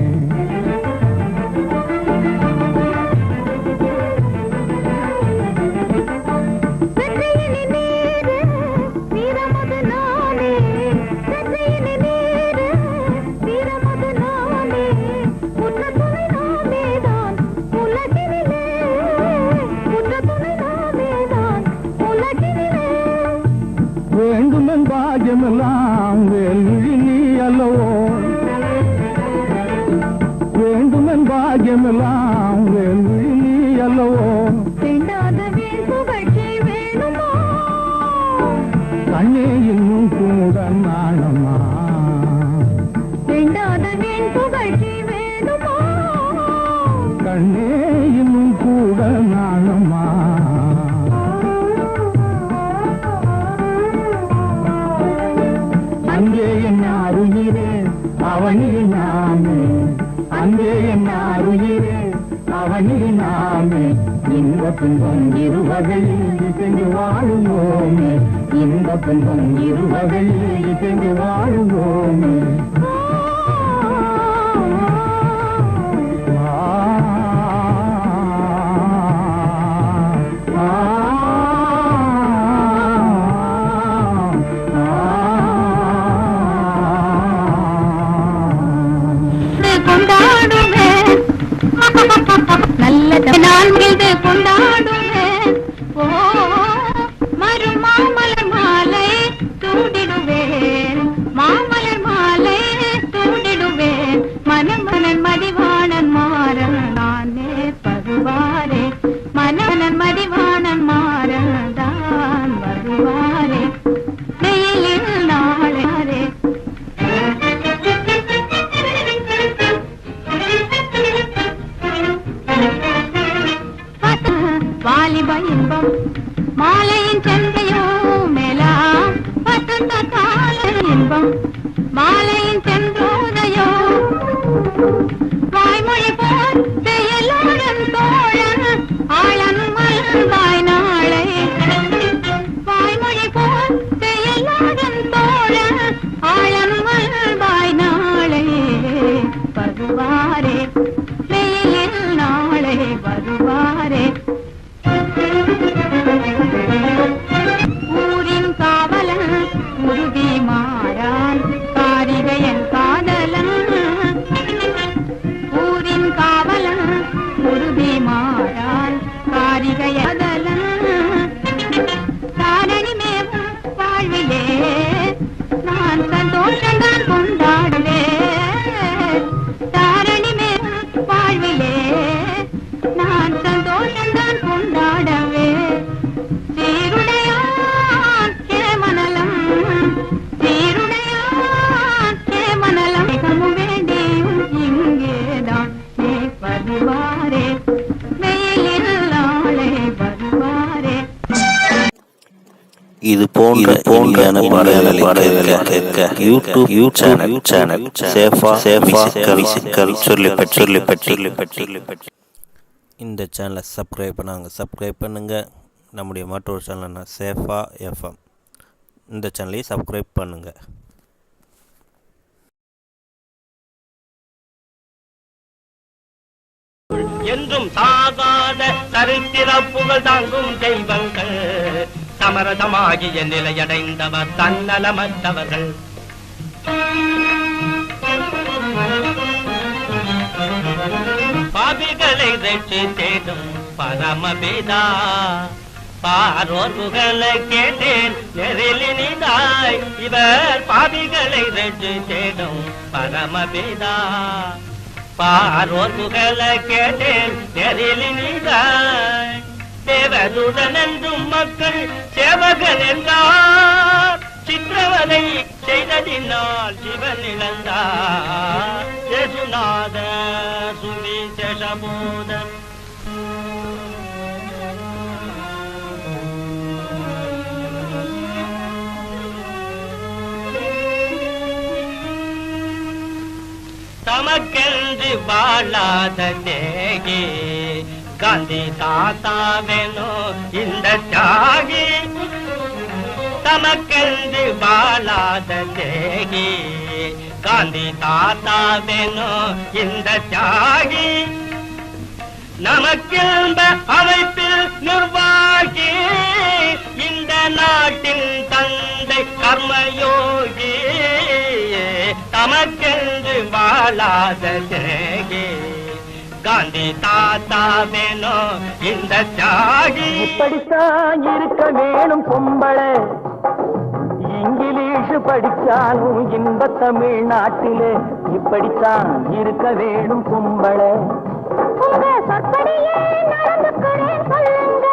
வெற்றியினி நீரு வீரமது நானே. வெற்றியினி நீரு வீரமது நானே. உற்ற துணை நாமேதான் உலகினிலே. உற்ற துணை நாமேதான் உலகினிலே. வேண்டுமென் பாகியமெல்லாம் வேல்விழி நீ அல்லவோ. வேண்டுமென் பாகியமெல்லாம் வேல்விழி நீ அல்லவோ. வேண்டாத வீண் புகழ்ச்சி வேணுமா? கண்ணே இன்னும் கூட நாணமா. வேண்டாத வீண் புகழ்ச்சி வேணுமா? கண்ணே இன்னும் கூட நாணமா. அங்கே என்ன அருகிறே அவனில் நாமே. அங்கே என்ன அருகிறே அவனில் நாமே. இன்ப துன்பம் இருவகையில் இசைந்து வாழுவோமே. இன்ப துன்பம் இருவகையில் இசைந்து வாழுவோமே. கொண்டாடுவே நல்ல நாள் மீது கொண்டாடுவே. ஓ மறு மாமலர் மாலை தூண்டிடுவேன். மாமலர் மாலை வாலிப இன்பம் மாலையின் செந்தையோ மேலா வசந்த கால இன்பம் மாலையின் செந்தோதையோ வாய்மொழி போல் செயலுடன் தோழன் ஆளன் மல்வாய் நாளை வாய்மொழி போல் செயலுடன் தோழன் ஆளன் மல்வாய் நாளை வருவாரே வெயிலில் நாளை வருவாரே ஊரின் காவலன் உருவி மாறான் காரிகையன் காதலன் ஊரின் காவலன் உருவி மாறான் காரிகையதலன் தாரணி மேவும் வாழ்விலே நான் சந்தோஷந்தான் கொண்டாடுவேன் தாரணி மேவும் வாழ்விலே நான் சந்தோஷந்தான் கொண்டாடவே சீருடையான் கேமனலம் சீருடையான் கேமனலம் மிகவும் வேண்டியும் இங்கேதான் நீ வருவாரே வெயிலில் நாளை வருவாரே. இது போன்ற பாடல்களை கேட்க யூடியூப் சேனல் சேஃபா மியூசிக்கல் சொல்லிப்பட்டி. இந்த சேனலை சப்ஸ்கிரைப் பண்ணுங்கள். நம்முடைய மற்றொரு சேனல்னா சேஃபா எஃப்எம். இந்த சேனலையும் சப்ஸ்கிரைப் பண்ணுங்கள். என்றும் சாகாத சரித்திர புகழ் தாங்கும் தெய்வங்கள் சமரசமாகிய நிலையடைந்தவர் தன்னலமற்றவர்கள். பாவிகளை ரட்சி தேடும் பரமபிதா பாரோர் புகழ கேட்டேன் நெறிலினிதாய் இவர் பாவிகளை ரட்சி தேடும் பரமபிதா பாரோர் புகழ கேட்டேன் நெறிலினிதாய் தேவதுடன் என்றும் மக்கள் சேவகன் என்றார் சித்திரவதை செய்ததினால் சிவன் இழந்தார் யேசுநாத சுவிசேஷபோத தமக்கென்று வாழாத தேகி காந்தி தாத்தாவேனோ இந்த தியாகி தமக்கென்று வாழாத தேகி காந்தி தாத்தாவேனோ இந்த தியாகி நமக்கென்ப அமைப்பில் நிர்வாகி இந்த நாட்டின் தந்தை கர்மயோகி தமக்கென்று வாழாத தேகி காந்தி தாத்தாவேனோ இந்த தியாகி. இப்படித்தான் இருக்க வேணும் பொம்பளை இங்கிலீஷ் படிச்சாலும் இன்ப தமிழ்நாட்டிலே இப்படித்தான் இருக்க வேணும் பொம்பளை. உங்க சொற்படியே நடந்துக்கிறேன் சொல்லுங்க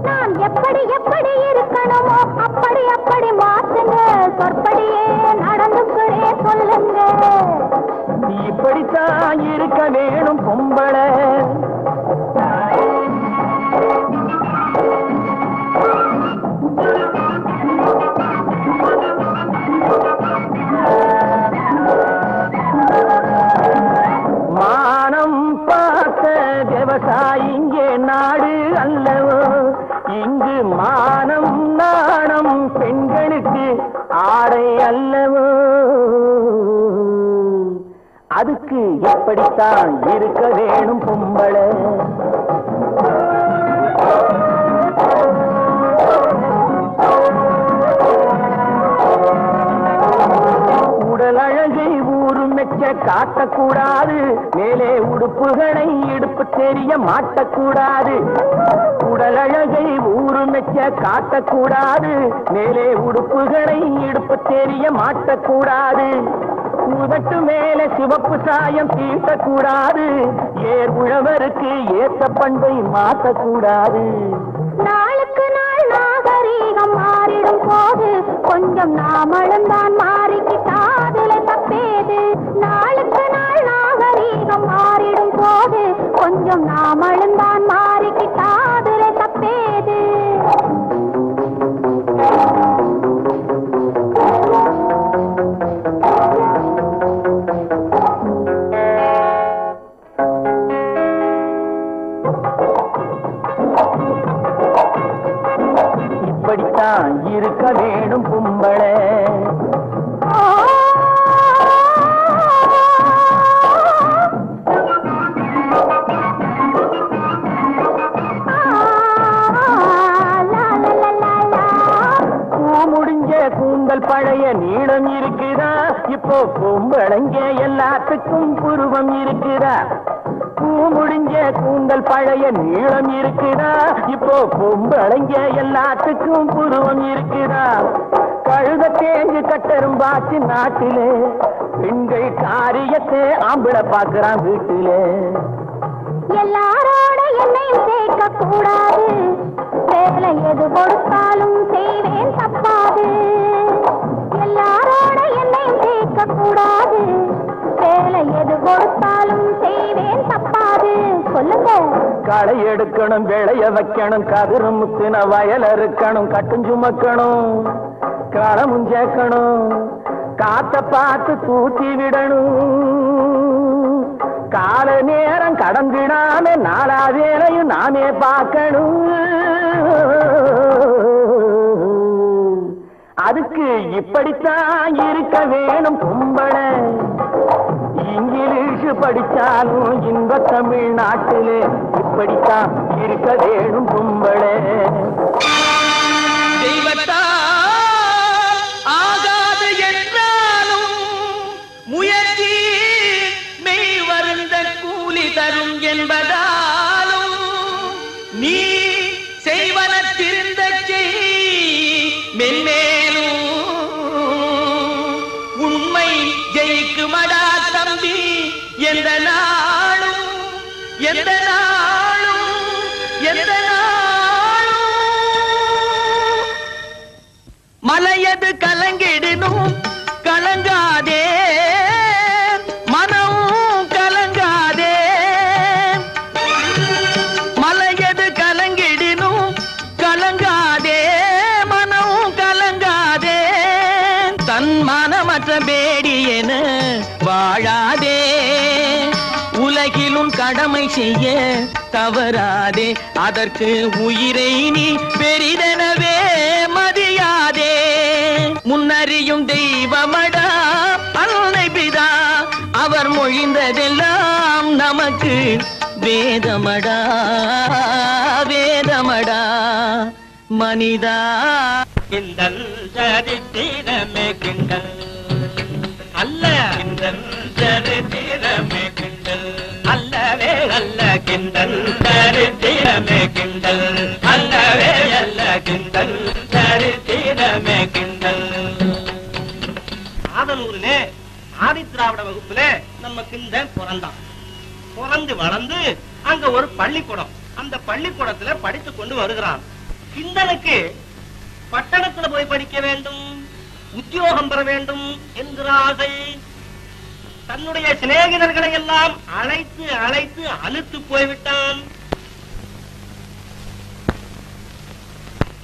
நான் எப்படி எப்படி இருக்கணுமோ அப்படி அப்படி மாத்துங்க சொற்படியே நடந்துக்கிறேன் சொல்லுங்க இப்படித்தான் இருக்க வேணும் பொம்பளை. மானம் பார்த்த விவசாயி இங்கே நாடு அல்லவோ இங்கு மானம் நாணம் பெண்களுக்கு ஆடை அல்லவோ அதுக்கு எப்படித்தான் இருக்க வேணும் பொம்பளை. உடல் அழகை ஊருமெச்ச காட்டக்கூடாது மேலே உடுப்புகளை இடுப்பு தெரிய மாட்டக்கூடாது. உடல் அழகை ஊருமெச்ச காட்டக்கூடாது மேலே உடுப்புகளை இடுப்பு தெரிய மாட்டக்கூடாது. உதட்டு மேல சிவப்பு சாயம் தீட்டக்கூடாது ஏர் உழவருக்கு ஏற்ற பண்பை மாற்றக்கூடாது. நாளுக்கு நாள் நாகரீகம் மாறிடும் போது கொஞ்சம் நாமளும் தான் மாறிக்கிட்டாதுல தப்பேது. நாளுக்கு நாள் நாகரீகம் மாறிடும் போது கொஞ்சம் நாமளும் தான் மாறிக்கிட்டாதுல இப்படித்தான் இருக்க வேணும் கும்பளே. கூந்தல் பழைய நீளம் இருக்குதா, இப்போ பொம்பளைங்க எல்லாத்துக்கும் புருவம் இருக்குதா. பூ முடிஞ்ச கூந்தல் பழைய நீளம் இருக்குதா, இப்போ பொம்பளைங்க எல்லாத்துக்கும் புருவம் இருக்குதா. கழுத தேஞ்சு கட்டரும் பாச்சு நாட்டிலே, பெண்கள் காரியத்தை ஆம்பளை பாக்குறான் வீட்டிலே. எல்லாரோட என்னையும் சேர்க்க கூடாது, வேலை எது கொடுத்தாலும் செய்வேன் தப்பாது. எல்லாரோட என்னையும் சேர்க்க கூடாது, வேலை எது கொடுத்தாலும் செய்வேன் தப்பாது. சொல்லுங்க. களை எடுக்கணும், விளைய வைக்கணும், கதிரு முத்தின வயல் இருக்கணும், கட்டும் சுமக்கணும், களமும் சேர்க்கணும், காத்த பார்த்து தூத்தி விடணும். கால நேரம் கடந்திடாம நாலா வேலையும் நாமே பார்க்கணும். அதுக்கு இப்படித்தான் இருக்க வேணும் கும்பளை. இங்கிலீஷ் படிச்சாலும் இன்ப தமிழ்நாட்டிலே இப்படித்தான் இருக்க வேணும் கும்பளை. ஆகாது என்றாலும் முயற்சி மெய் வருந்த கூலி தரும் என்பதாலும் நீ செய்வன திருந்த மென்மேலும் உண்மை ஜெயிக்குமடா தம்பி. எந்த நாளும் எந்த நாளும் எந்த நாளும் மலையது கலங்கிடணும் கலங்காதே, மனமும் கலங்காதே. மலையது கலங்கிடணும் கலங்காதே, மனமும் கலங்காதே. தன் மனமற்ற பேடி என வாழாதே, உலகிலும் கடமை செய்ய தவறாதே. அதற்கு உயிரை நீ பெரிதெனவே மதியாதே. முன்னறியும் தெய்வமடா அன்னை பிதா, அவர் மொழிந்ததெல்லாம் நமக்கு வேதமடா வேதமடா. மனிதா கிண்டல் சரித்திரமே கிண்டல் அல்ல, கிண்டல் சரித்திரமே கிண்டல் அல்லவே அல்ல, கிண்டல் சரித்திரமே கிண்டல் அல்லவே அல்ல, கிண்டல் சரித்திரமே கிண்டல். ஆதனூரிலே ஆதித்திராவிட வகுப்புல நம்ம கிண்டல் பிறந்தான். பிறந்து வளர்ந்து அங்க ஒரு பள்ளிக்கூடம், அந்த பள்ளிக்கூடத்துல படித்துக் கொண்டு வருகிறான். கிண்டனுக்கு பட்டணத்துல போய் படிக்க வேண்டும், உத்தியோகம் பெற வேண்டும் என்கிற ஆசை. தன்னுடைய சிநேகிதர்களை எல்லாம் அழைத்து அழைத்து அழுத்து போய்விட்டான்.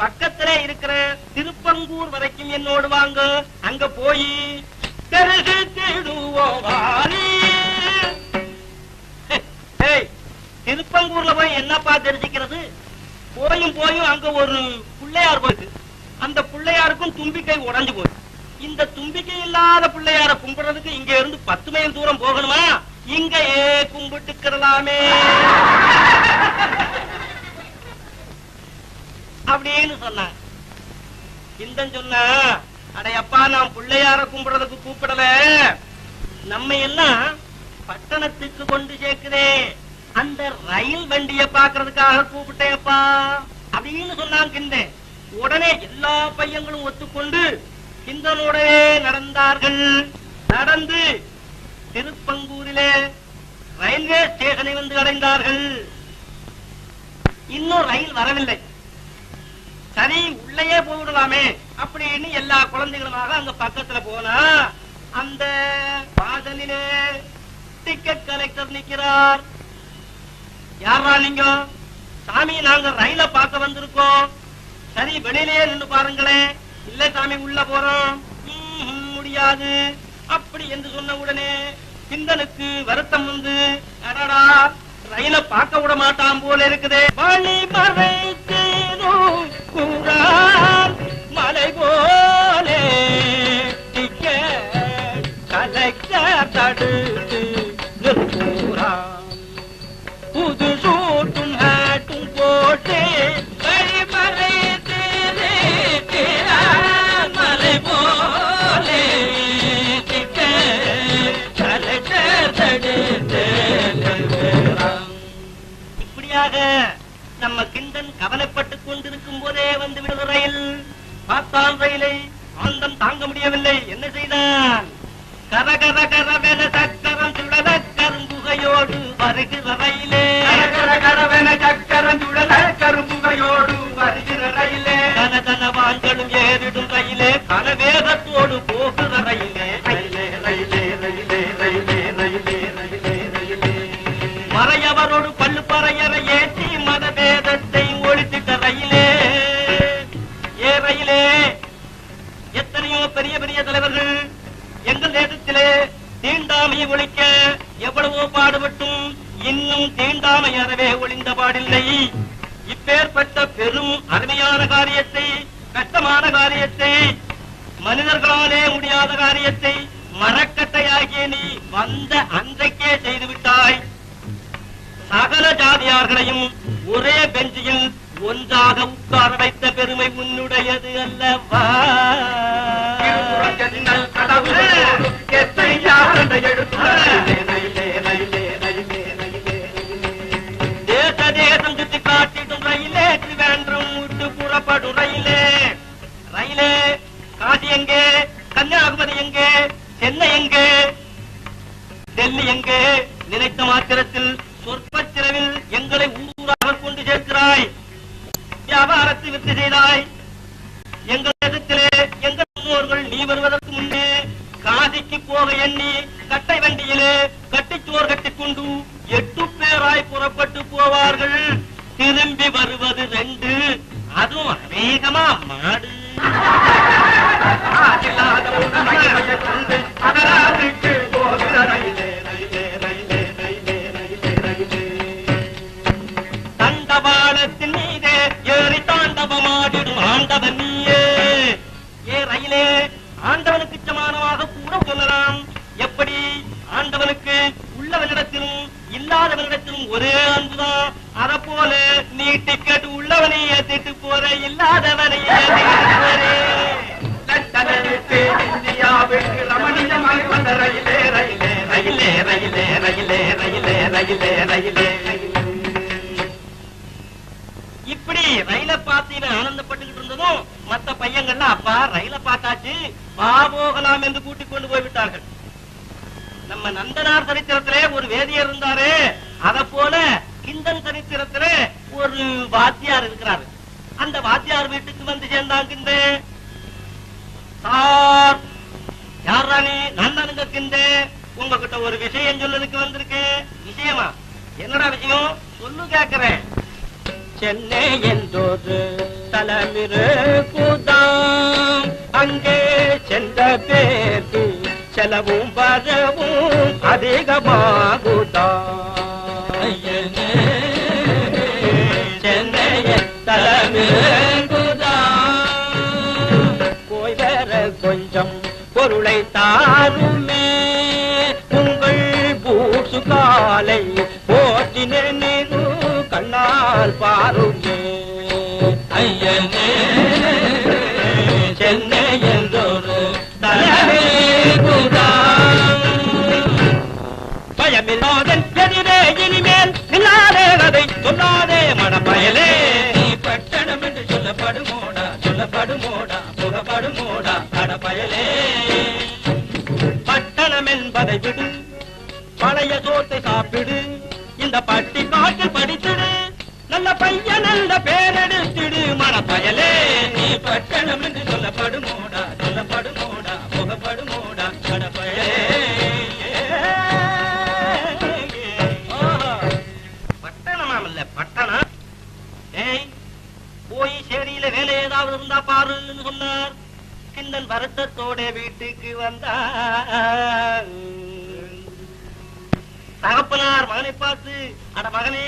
பக்கத்திலே இருக்கிற திருப்பங்கூர் வரைக்கும் என்னோடு வாங்க, அங்க போய் கருகு தேடுவோவாரி. திருப்பங்கூர்ல போய் என்னப்பா தெரிஞ்சுக்கிறது? போயும் போயும் அங்க ஒரு பிள்ளையார் போயிருக்கு. அந்த பிள்ளையாருக்கும் தும்பிக்கை உடைஞ்சு போயிருக்கு. இந்த தும்பிக்கை இல்லாத பிள்ளையார கும்பிடுறதுக்கு இங்க இருந்து 10 மைல் தூரம் போகணுமா? இங்கேயே கும்பிட்டுக்கிறலாமே அப்படின்னு சொன்னாங்க. இந்த சொன்ன அடையப்பா, நான் பிள்ளையார கும்பிடுறதுக்கு கூப்பிடல, நம்ம எல்லாம் பட்டணத்துக்கு கொண்டு சேர்க்கிறேன், அந்த ரயில் வண்டிய பாக்குறதுக்காக கூப்பிட்டேப்பா அப்படின்னு சொன்னாங்க. உடனே எல்லா பையங்களும் ஒத்துக்கொண்டு கிந்தனோட நடந்தார்கள். நடந்து திருப்பங்கூரிலே ரயில்வே ஸ்டேஷனை வந்து அடைந்தார்கள். இன்னும் ரயில் வரவில்லை. சரி, உள்ளேயே போய்விடலாமே அப்படின்னு எல்லா குழந்தைகளுமாக அங்க பக்கத்துல போனா, அந்த வாசலிலே டிக்கெட் கலெக்டர் நிக்கிறார். யாரா நீங்க? சாமி, நாங்க ரயில பார்க்க வந்திருக்கோம். சரி, வெளியிலேயே நின்று பாருங்களேன். இல்ல சாமி, உள்ள போறோம். முடியாது அப்படி என்று சொன்ன உடனே கிண்டனுக்கு வருத்தம் வந்து, அடடா, ரயில பார்க்க விட மாட்டான் போல இருக்குதே. வழி மறைத்தேனோ கூறான் என்பதாக நம்ம கிண்டன் கவலைப்பட்டுக் கொண்டிருக்கும் போதே வந்து விடுகிற ரயில். பார்த்தான் ரயிலை, ஆனந்தம் தாங்க முடியவில்லை. என்ன செய்தான்? கர கர கரவென சக்கரம் சுழல கரும்புகையோடு வருகிற ரயிலே. கர கரவென சக்கரம் சுழல கரும்புகையோடு வருகிற ரயிலே. கனதனவான்களும் ஏறிடும் ரயிலே, கனவேகத்தோடு போகிற ரயிலே. ரயிலே ரயிலே ரயிலே ரயிலே ரயிலே ரயிலே ரயிலே. மறையவரோடு பல்லு பறையறை ஏற்றி மதவேதத்தை ஒழித்திட்ட ரயிலே. ஏ ரயிலே, எத்தனையோ பெரிய பெரிய தலைவர்கள் எங்கள் தேசத்திலே தீண்டாமையை ஒழிக்க எவ்வளவோ பாடுபட்டும் இன்னும் தீண்டாமை அறவே ஒழிந்த பாடில்லை. இப்பேற்பட்ட பெரும் அருமையான காரியத்தை, கஷ்டமான காரியத்தை, மனிதர்களாலே முடியாத காரியத்தை மரக்கட்டையாகிய நீ வந்த அன்றைக்கே செய்துவிட்டாய். சகல ஜாதியார்களையும் ஒரே பெஞ்சில் ஒன்றாக உட்கார வைத்த பெருமை உன்னுடையது அல்லவா? தேச தேசம் சுற்றி காட்டிடும் ரயிலே, திருவேன்றம் விட்டு புறப்படும் ரயிலே. ரயிலே, காசி எங்கே, கன்னியாகுமரி எங்கே, சென்னை எங்கே, டெல்லி எங்கே? நினைத்த மாத்திரத்தில் சொற்பச்சிரவில் எங்களை ஊராக கொண்டு சேர்க்கிறாய். வியாபாரத்தை விருத்தி செய்தாய். எங்கள் தேசத்திலே எங்கள் முன்னோர்கள் நீ வருவதற்கு முன்னே காசிக்கு போக எண்ணி கட்டை வண்டியிலே கட்டிச்சோர் கட்டிக்கொண்டு 8 பேராய் புறப்பட்டு போவார்கள். திரும்பி வருவது 2, அதுவும் அநேகமா மாடு. தண்டவாளத்தின் மீதே ஏறி தாண்டவமாடிடும் ஆண்டவன் நீயே. ஏ ரயிலே, ஆண்டவனுக்கு சமானமாக கூட சொல்லலாம். எப்படி? ஆண்டவனுக்கு உள்ளவனிடத்திலும் இல்லாதவனிடத்திலும் ஒரே அன்புதான். அத போல நீ டிக்கெட் உள்ளவனை ஏத்திட்டு போற, இல்லாதவனை ஏத்திட்டு போறே. இந்தியாவுக்கு ரமணியமாய் வந்த ரயிலே ரயிலே ரயிலே ரயிலே ரயிலே ரயிலே ரயிலே ரயிலே. இப்படி ரயில பார்த்து ஆனந்தப்பட்டுக்கிட்டு இருந்ததும் மத்த பையங்கள்லாம் அப்பா ரயில பார்த்தாச்சு வா போகலாம் என்று கூட்டிக் கொண்டு போய்விட்டார்கள். நம்ம நந்தனார் சரித்திரத்திலே ஒரு வேதியர் இருந்தாரு. அத போல கிண்டன் சரித்திரத்திலே ஒரு வாத்தியார் இருக்கிறாரு. அந்த வாத்தியார் வீட்டுக்கு வந்து சேர்ந்தாங்க கிண்டன். சார், யாரா நீ? நந்தனுங்க கிண்டன், உங்ககிட்ட ஒரு விஷயம் சொல்லதுக்கு வந்திருக்கேன். விஷயமா? என்னடா விஷயம் சொல்லு கேக்குறேன். சென்னை என்றொரு தலைமிரு கூதாம், அங்கே சென்ற பேருக்கு செலவும் வரவும் அதிகமாகுதாம். சென்னை தலைமிரு கூதாம், போய் வர கொஞ்சம் பொருளை தாருமே, உங்கள் பூசு காலை போற்றினேன் கண்ணால் பாருமே. ஐயனே, சென்னை என்றொரு பயமில்லாதன் எதிரே இனிமேல் இல்லாதே அதை சொல்லாதே மனப்பயலே. நீ பட்டணம் என்று சொல்லப்படுமோடா, சொல்லப்படுமோடா, புகப்படுமோடா அடப்பயலே. பட்டணம் என்பதை விடு, பழைய சோத்தை சாப்பிடு, இந்த பட்டி காட்டில் படித்திடு, நல்ல பையன் நல்ல பேரெடுத்திடு மனப்பயலே. நீ பட்டணம் என்று சொல்லப்படுமோடா, சொல்லப்படுமோடா, புகப்படுமோடா கடப்பயலே. பட்டணமாம் இல்ல பட்டணம். ஏய், போய் சேரியில வேலை ஏதாவது இருந்தா பாருன்னு சொன்னார். கிண்டன் வருத்தத்தோட வீட்டுக்கு வந்தார். தகப்பனார் மகனை பார்த்து, அட மகனே,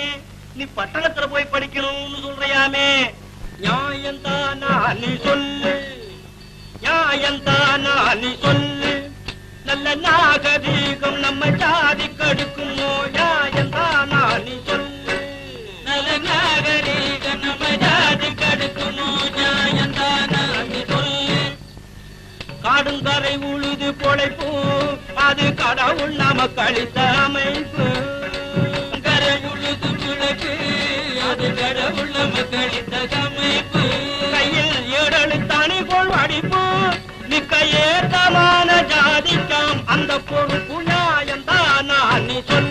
நீ பட்டணத்துல போய் படிக்கணும்னு சொல்றியாமே, நியாயந்தானா நீ சொல்லு, நியாயந்தானா நீ சொல்லு, நல்ல நாகரீகம் நம்ம ஜாதி கடுக்குமோ, நியாயந்தானா நீ சொல்லு, நல்ல நாகரீகம் நம்ம ஜாதி கடுக்குமோ, நியாயந்தானா நீ சொல்லு. காடுங்கரை உழுது பொழைப்பு, அது கடவுள் நமக்கு அளித்த அமைப்பு. கரை உழுது பிழைப்பு, அது கடவுள் நமக்கு அளித்த சமைப்பு. கையில் ஏழெழுத்தாணி போல் வடிப்பு மிக்க ஏற்றமான ஜாதிக்காம் அந்த பொறுப்பு நியாயம்தானா நீ சொல்.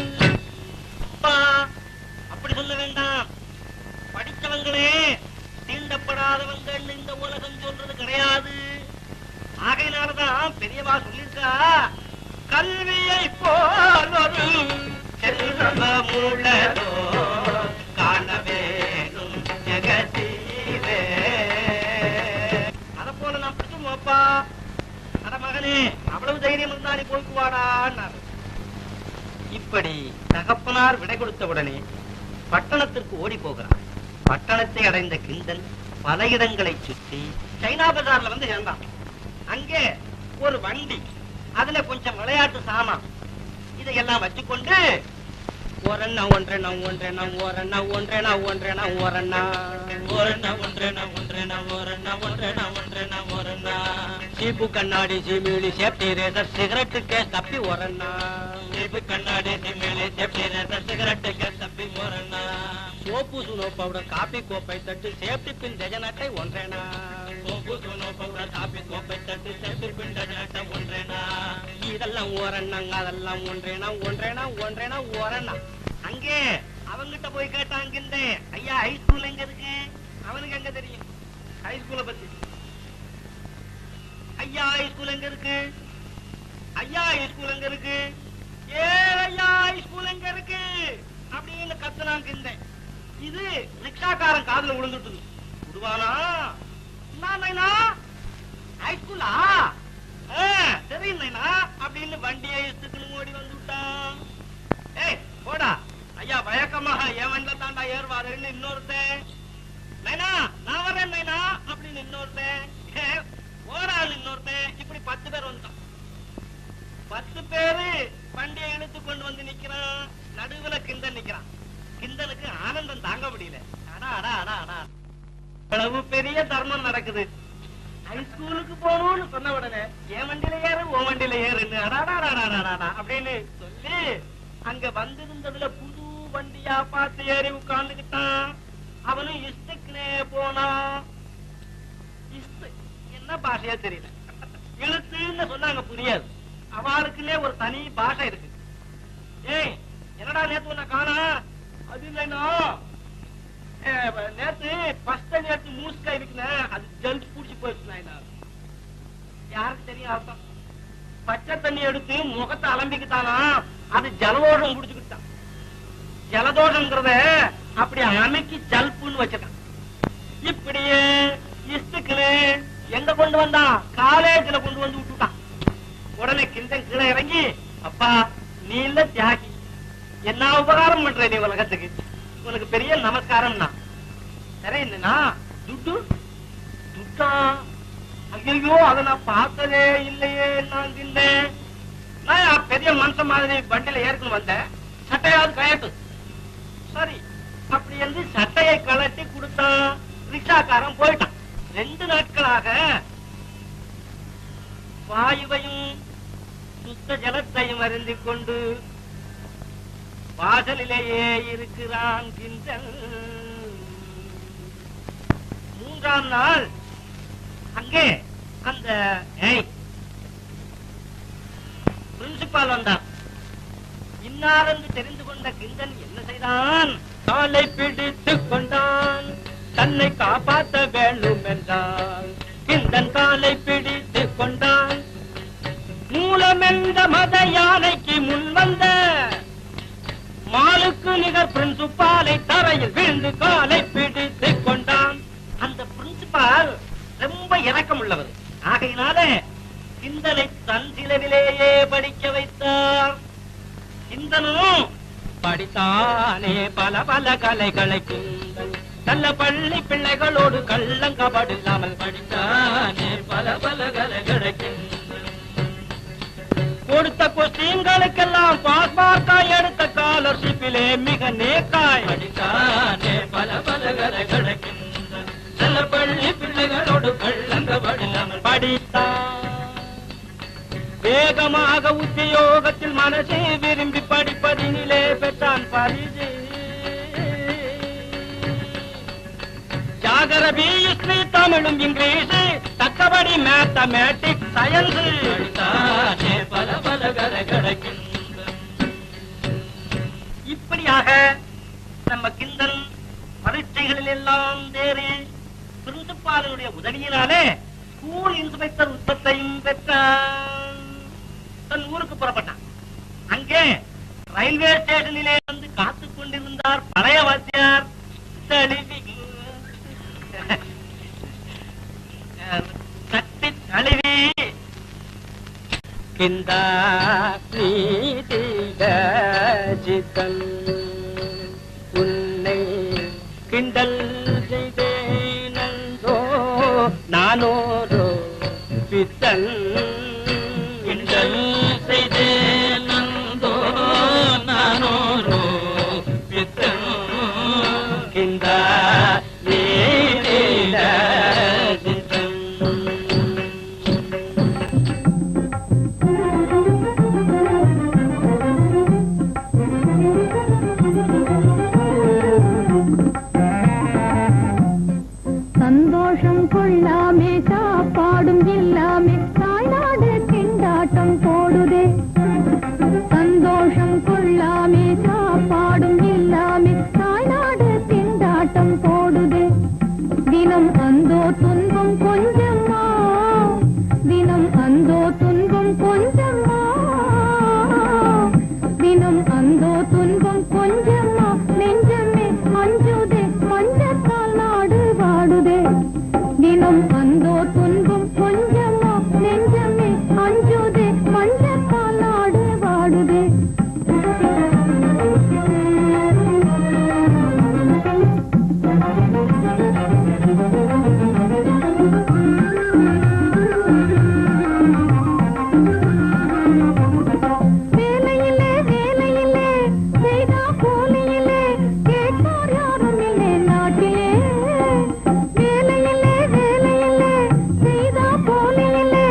அப்படி சொல்ல வேண்டாம். படித்தவங்களே தீண்டப்படாதவங்கள் இந்த உலகம் சொல்றது கிடையாது. ஆகையினாலதான் பெரியவா சொல்லியிருக்கா, கல்வியை போல் ஒரு செல்வமுள்ளதோ காண வேணும் ஜெகதீரே. அத போல நான் பிடிச்சுப்பா. அட மகனே, அவ்வளவு தைரியம் இருந்தா நீ போய்க்குவாடான்னாரு. இப்படி தகப்பனார் விடை கொடுத்த உடனே பட்டணத்திற்கு ஓடி போகிறான். பட்டணத்தை அடைந்த கிந்தன் பல இடங்களை சுற்றி சைனா பஜார்ல வந்து சேர்ந்தான். அங்கே ஒரு வண்டி, அதுல கொஞ்சம் விளையாட்டு சாமான், இதையெல்லாம் வச்சுக்கொண்டு ஓரண்ணா ஒன்றேண்ணா ஒன்றேண்ணா ஓரண்ணா ஒன்றேண்ணா ஒன்றேண்ணா ஓரண்ணா ஓரண்ணா ஒன்றேண்ணா ஒன்றேண்ணா ஓரண்ணா ஒன்றேண்ணா ஒன்றேண்ணா ஓரண்ணா சீப்பு கண்ணாடி சீமிழி சேப்டி ரேசர் சிகரெட்டு கேஸ் தப்பி ஓரண்ணா சீப்பு கண்ணாடி சீமிழி சேப்டி ரேசர் சிகரெட்டு கேஸ் தப்பி ஓரண்ணா சோப்பு சுனோ பவுடர் காப்பி கோப்பை தட்டு சேப்டி பின் டஜனட்டை ஒன்றேண்ணா சோப்பு சுனோ பவுடர் காப்பி கோப்பை தட்டு சேப்டி பின் டஜனட்டை ஒன்றேண்ணா இதெல்லாம் ஓரண்ணாங்க அதெல்லாம் ஒன்றேண்ணா ஒன்றேண்ணா ஒன்றேண்ணா ஓரண்ணா. அங்கே அவங்கிட்ட போய் கேட்டாங்க, ஐயா ஹைஸ்கூல் எங்க இருக்கு? அவனுக்கு எங்க தெரியும் ஹைஸ்கூலை பத்தி? ஐயா ஹைஸ்கூல் எங்க இருக்கு? ஐயா ஹைஸ்கூல் எங்க இருக்கு? ஏ ஐயா ஹைஸ்கூல் எங்க இருக்கு அப்படின்னு கத்துனாங்க. இது ரிக்ஷாக்காரன் காதுல விழுந்துட்டு விடுவானா? ஹைஸ்கூலா தெரியுங்களா அப்படின்னு வண்டியை இழுத்துக்கணும் ஓடி வந்து விட்டான். ஏய் போடா ஐயா, வழக்கமாக என் வண்டில தாண்டா ஏறுவாருன்னு இன்னொருத்தன். நைனா நான் வரேன் நைனா அப்படின்னு இன்னொருத்தன். ஓராள் இன்னொருத்தன். இப்படி 10 பேர் வந்துட்டான். 10 பேரு வண்டியை இழுத்து கொண்டு வந்து நிக்கிறான். நடுவுல கிந்தன் நிக்கிறான். கிந்தனுக்கு ஆனந்தம் தாங்க முடியல. அடா அடா அடா அடா, அளவு பெரிய தர்மம் நடக்குது. ஹைஸ்கூலுக்கு போகணும்னு சொன்ன உடனே என் வண்டியில ஏறு ஓ வண்டியில ஏறுன்னு அடாடா அப்படின்னு சொல்லி அங்க வந்திருந்ததுல புது வண்டியா பார்த்து ஏறி உட்கார்ந்துக்கிட்டான். அவனும் இஷ்டக்குனே போனான். என்ன பாஷையா தெரியல, இழுத்துன்னு சொன்னாங்க புரியாது. அவளுக்குள்ளே ஒரு தனி பாஷை இருக்கு. ஏய் என்னடா நேத்து உன்னை காணா? அது இல்லைன்னா நேத்து பஸ்ட் நேத்து மூஸ்கா இருக்குன்னு அது ஜல்தி பூச்சி போயிடுச்சு. யாருக்கு தெரியும் அர்த்தம்? பச்சை தண்ணி எடுத்து முகத்தை அலம்பிக்கிட்டானா அது ஜலதோஷம் குடிச்சுக்கிட்டான். ஜலதோஷம்ங்கிறத அப்படி அமைக்கி ஜல்புன்னு வச்சிருக்கான். இப்படியே இஷ்டுக்குன்னு எங்க கொண்டு வந்தான்? காலேஜ்ல கொண்டு வந்து விட்டுட்டான். உடனே கிந்தன் கீழே இறங்கி, அப்பா நீ இல்ல தியாகி, என்ன உபகாரம் பண்ற நீ உலகத்துக்கு, உனக்கு பெரிய நமஸ்காரம்னா. சரி என்னன்னா துட்டு துட்டா? ஐயோ அதை நான் பார்த்ததே இல்லையே. நான் தின்னேன். நான் பெரிய மனுஷன் மாதிரி வண்டியில ஏற்கனவே வந்தேன். சட்டையாவது கழட்டு. சரி அப்படி என்று சட்டையை கழட்டி கொடுத்தான். ரிக்ஷாக்காரன் போயிட்டான். 2 நாட்களாக வாயுவையும் சுத்த ஜலத்தையும் அருந்திக் கொண்டு வாசலிலேயே இருக்கிறான் கிந்தன். 3ஆம் நாள் அங்கே அந்த பிரின்சிபால் வந்தான். இன்னார் என்று தெரிந்து கொண்ட கிந்தன் என்ன செய்தான்? காலை பிடித்துக் கொண்டான். தன்னை காப்பாற்ற வேண்டும் என்றான். கிந்தன் காலை பிடித்துக் கொண்டான். மூலமென்ற மத யானைக்கு முன் வந்த மாலுக்கு நிகர் பிரின்சிபாலை தரையில் விழுந்து காலை பிடித்துக் கொண்டான். அந்த பிரின்சிபால் ரொம்ப இரக்கம் உள்ளவர். ஆகையினால கிந்தனை தன் சிலவிலேயே படிக்க வைத்தார். கிந்தனும் படித்தானே பல பல கலைகளை. கிந்தன் நல்ல பள்ளி பிள்ளைகளோடு கள்ளங்கபடில்லாமல் படித்தானே பல பல கலைகளை. கொடுத்த கொஸ்டின்களுக்கெல்லாம் பாஸ் மார்க்காய் எடுத்த ஸ்காலர்ஷிப்பிலே மிக நேக்காய் படித்தானே பல பல கலைகளை. நல்ல பள்ளி பிள்ளைகளோடு கள்ளங்கபடில்லாமல் படித்தான். வேகமாக உத்தியோகத்தில் மனசை விரும்பி படிப்பதினிலே பெற்றான் பரிசு. அகர பிஎஸ்சி தமிழும் இங்கிலீஷ் தக்கபடி மேத்தமேட்டிக்ஸ் சயின்ஸ் பல பல கிடைக்கின்ற. இப்படியாக நம்ம கிண்டல் பரீட்சைகளில் எல்லாம் தேறி பிரின்சிபாலுடைய உதவியினாலே ஸ்கூல் இன்ஸ்பெக்டர் உத்தத்தையும் பெற்றான். தன் ஊருக்கு புறப்பட்டான். அங்கே ரயில்வே ஸ்டேஷனிலே வந்து காத்துக் கொண்டிருந்தார் பழைய வாத்தியார். கட்டி தழுவி கிண்டா நீதிதன் உன்னை கிண்டல் செய்தேனோ நானோரோ பித்தன் கிண்டல் செய்தேனோ நானோரோ பித்தன் கிண்டா சந்தோஷம் கொள்ளாமே சாப்பாடும் இல்லாமே தாய்நாடு திண்டாட்டம் போடுதே. சந்தோஷம் கொள்ளாமே சாப்பாடும் இல்லாமே தாய்நாடு திண்டாட்டம் போடுதே. தினம் அந்தோ துன்பம் கொஞ்சமா, தினம் அந்தோ துன்பம் கொஞ்சமா, தினம் அந்தோ துன்பம் கொஞ்சமா, நெஞ்சமே அஞ்சுதே பஞ்சத்தால் நாடு வாடுதே. தினம் அந்தோ துன்பம் கொஞ்சமா, நெஞ்சமே அஞ்சுதே பஞ்சத்தால் நாடு வாடுதே. வேலையிலே வேலையிலே செய்தா கூலியிலே கேட்பார் யாரும் இல்லை நாட்டிலே. வேலையிலே வேலையிலே செய்தா கூலியிலே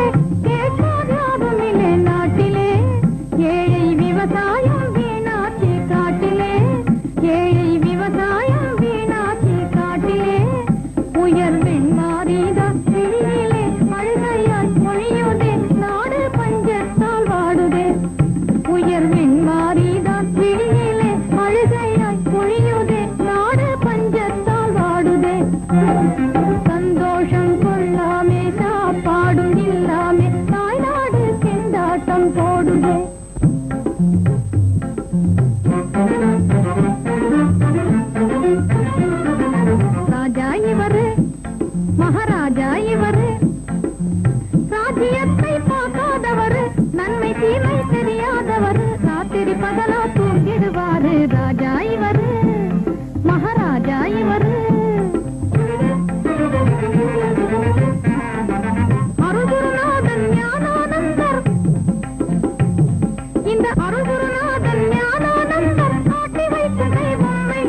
கேட்பார் யாரும் இல்லை நாட்டிலே. ஏழை விவசாயம் வீணாச்சி காட்டிலே, ஏழை விவசாயம் வீணாச்சி காட்டிலே. உயர் வெண்மாரிதான் வெளியிலே அழுகையாய் பொழியுதே நாடு பஞ்சத்தால் வாடுதே. உயர் வெண்மாரிதான் வெளியிலே அழுகையாய் பொழியுதே நாடு பஞ்சத்தால் வாடுதே. சந்தோஷம் கொள்ளாமே சாப்பாடும் இல்லாமே தாய்நாடு திண்டாட்டம் போடுதே. ராஜா இவரு மகாராஜா இவரு, ராஜ்யத்தை பார்க்காதவரு, நன்மை தீமை தெரியாதவரு, ராத்திரி பகலா தூங்கிடுவாரு. ராஜா இவரு மகாராஜா இவரு. அருகுருநாதன் ஞானானந்தர், இந்த அருகுருநாதன் ஞானானந்தர் காட்டி வைத்ததை பொம்மை.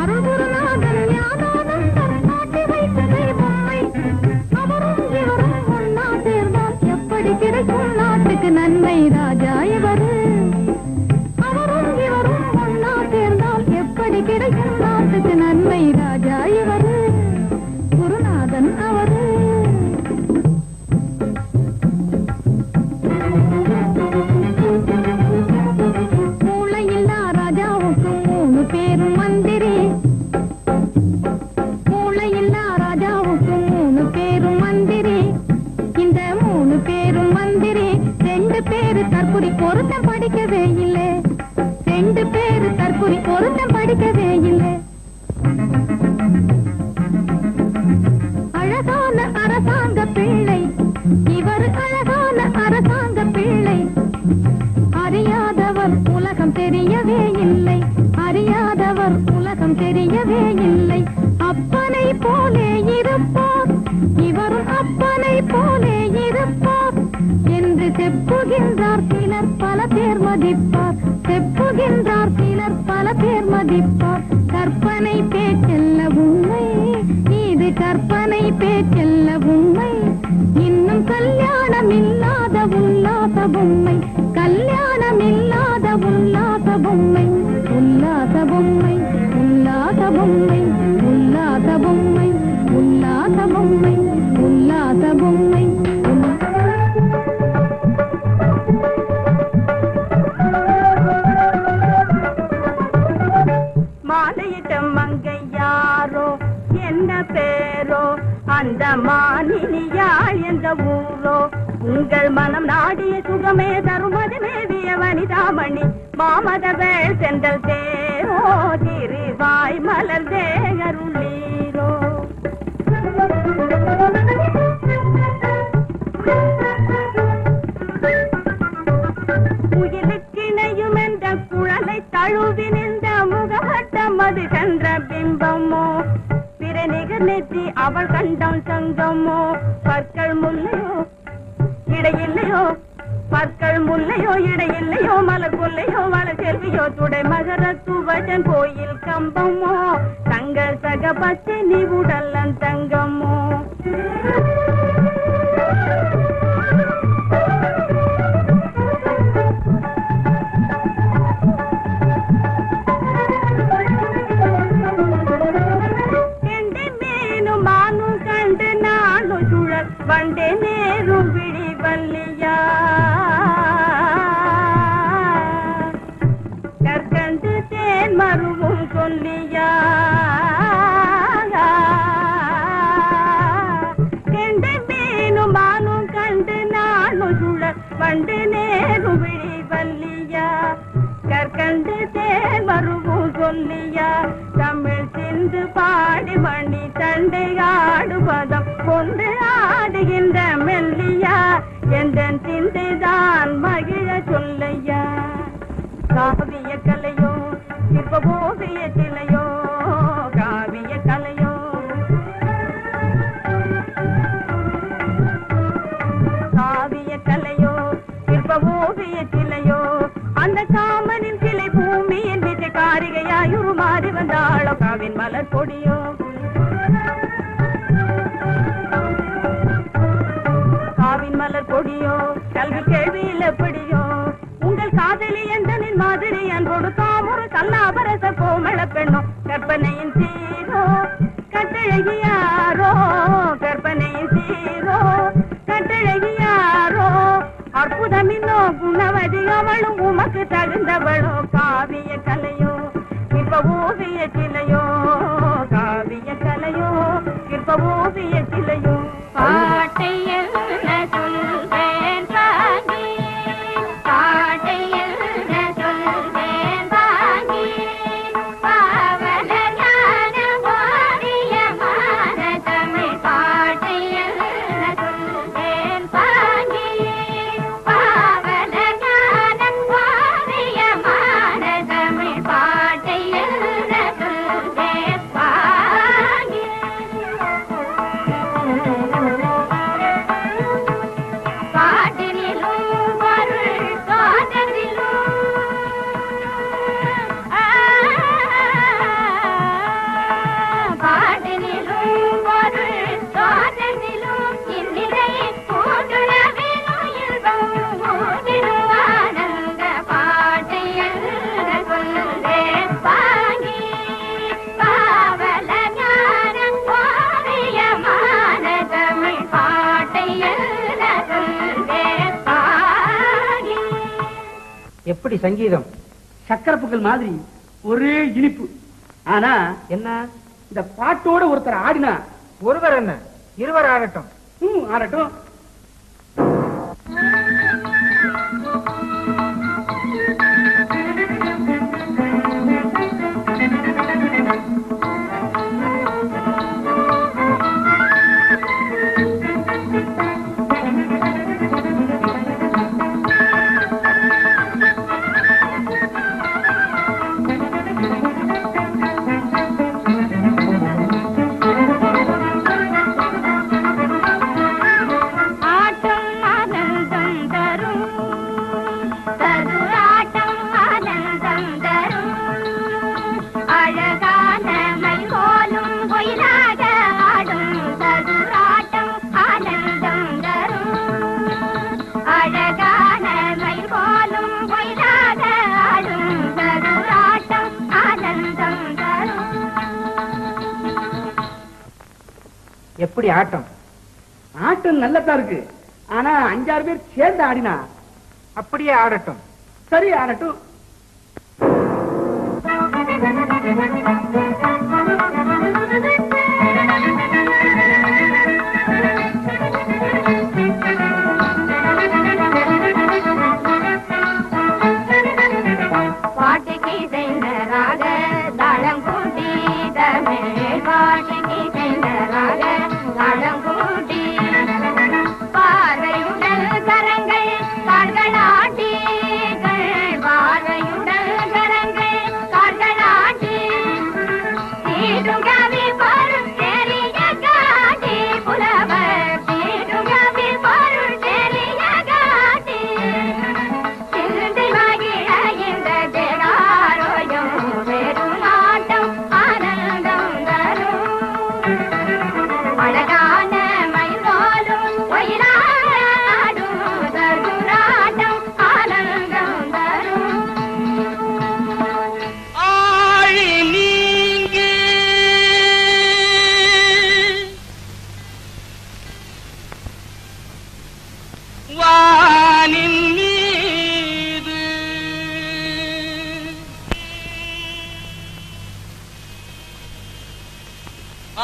அருகுருநாதன் ஞானானந்தர் காட்டி வைத்ததை பொம்மை. அவரும் இவரும் ஒன்னா சேர்ந்தால் எப்படி கிடைக்கும் நாட்டுக்கு நன்மை. ராஜா இவரு, அவரும் இவரும் ஒன்னா சேர்ந்தால் எப்படி கிடைக்கும் நாட்டுக்கு நன்மை. ராஜா இவரு குருநாதன் அவரு. மூளையில்லா ராஜாவுக்கு 3 பேரும் மந்திரி. மூளையில்லா ராஜாவுக்கு 3 பேரும் மந்திரி. இந்த 3 பேரும் மந்திரி 2 பேரு தற்குறி பொருத்தம் படிக்கவே இல்லை. 2 பேரு தற்குறி பொருத்தம் படிக்கவே இல்லை. அழகான அரசாங்க பிள்ளை இவர், அழகான அரசாங்க பிள்ளை. அறியாதவர் உலகம் தெரியவே இல்லை, அறியாதவர் உலகம் தெரியவே இல்லை. அப்பனை போலே இருப்பார் இவரும், அப்பனை போலே இருப்பார் என்று செப்புகின்றார் சிலர், பல பேர் மதிப்பார். செப்புகின்றார் சிலர், பல பேர் மதிப்பார். கற்பனை பேச்சல்ல உண்மை, இது கற்பனை பேச்சல்ல உண்மை. இன்னும் கல்யாணம் இல்லாத உல்லாச பொம்மை, கல்யாணம் இல்லாத உல்லாச பொம்மை. உல்லாச பொம்மை, உல்லாச பொம்மை, உல்லாச பொம்மை, என்ன பேரோ அந்த மானினியாள் என்ற ஊரோ உங்கள் மனம் நாடிய சுகமே தருமதி மேவிய வனிதாமணி மாமதவேள் சென்றல் தேரோ திருவாய் மலர்ந்தே அருளீரோ. உயிலுக்கிணையும் என்ற குழலை தழுவி நின்ற முகவட்டம் அது கன்ற பிம்பமோ பிறநிகர் நெற்றி அவள் கண்டம் சங்கமோ பற்கள் முல்லையோ இடையில்லையோ பற்கள் முல்லையோ இடையில்லையோ மலர் கொல்லையோ மலர் செல்வியோ துடை மகர துவஜன் கோயில் கம்பமோ தங்கள் சக பச்சை நீ உடல்லன் தங்கமோ. வண்டே நேரும் விழி வல்லியா கற்கண்டு தேன் மருவும் சொல்லியா கெண்டு மீனும் மானும் கண்டு நானும் சுழல் வண்டு நேரும் விழி வல்லியா கற்கண்டு தேன் மருவும் சொல்லியா தமிழ் சிந்து பாடி மணி தண்டை ஆடுவதம் கொண்டு ஆடுகின்ற மெல்லியா என்ற சிந்தைதான் மகிழ சொல்லையா. காவிய கலையோ இப்ப ஓவிய சிலையோ காவிய கலையோ காவிய கலையோ இப்ப ஓவிய சிலையோ அந்த காமனின் சிலை பூமியின் விஜய காரிகையாயுரு மாறி வந்தாளோ காவின் மலர் கொடியோ காவின் மலர் கொடியோ கல்வி கேள்வியில் எப்படியோ உங்கள் காதலி எந்தனின் மாதிரி அன்போடு காமொரு கல்லாபரச கோமள பெண்ணோ கற்பனையின் சீரோ கட்டழகியாரோ கற்பனையின் சீரோ கட்டழகியாரோ அற்புதமின்னோ குணவதி அவளும் உமக்கு தகுந்தவளோ காவிய கலையோ இப்ப ஓவிய சிலையோ காவிய கலையோ இப்ப ஓவிய சிலையோ. பாட்டையில் சொல்வேன் பாங்கி பாட்டையில் சொல்வேன் பாங்கி பாவல ஞான ஓவியமான தமிழ் பாட்டையில் சொல்வேன் பாங்கி பாவல ஞான ஓவியமான தமிழ் பாட்டையில் சொல்வேன் பாங்கி. பாட்டினிலும் பொருள் தோற்றத்திலும் பாட்டினிலும் பொருள் தோற்றத்திலும் இந்நிலையை கூட்டுறவிலும் இன்பம் ஊட்டிடும் ஆனந்த பாட்டையில் சொல்வேன் பாங்கி பாவல ஞான ஓவியமான தமிழ் பாட்டையில் சொல்வேன் பாங்கி. எப்படி சங்கீதம் சக்கரப்புகள் மாதிரி ஒரே இனிப்பு. ஆனா என்ன இந்த பாட்டோட ஒருத்தர் ஆடினா ஒருவர் என்ன இருவர் ஆடட்டும். ஆடட்டும். எப்படி ஆட்டம்? ஆட்டம் நல்லதா இருக்கு. ஆனா 5-6 பேர் சேர்ந்து ஆடினா அப்படியே ஆடட்டும். சரி, ஆடட்டும்.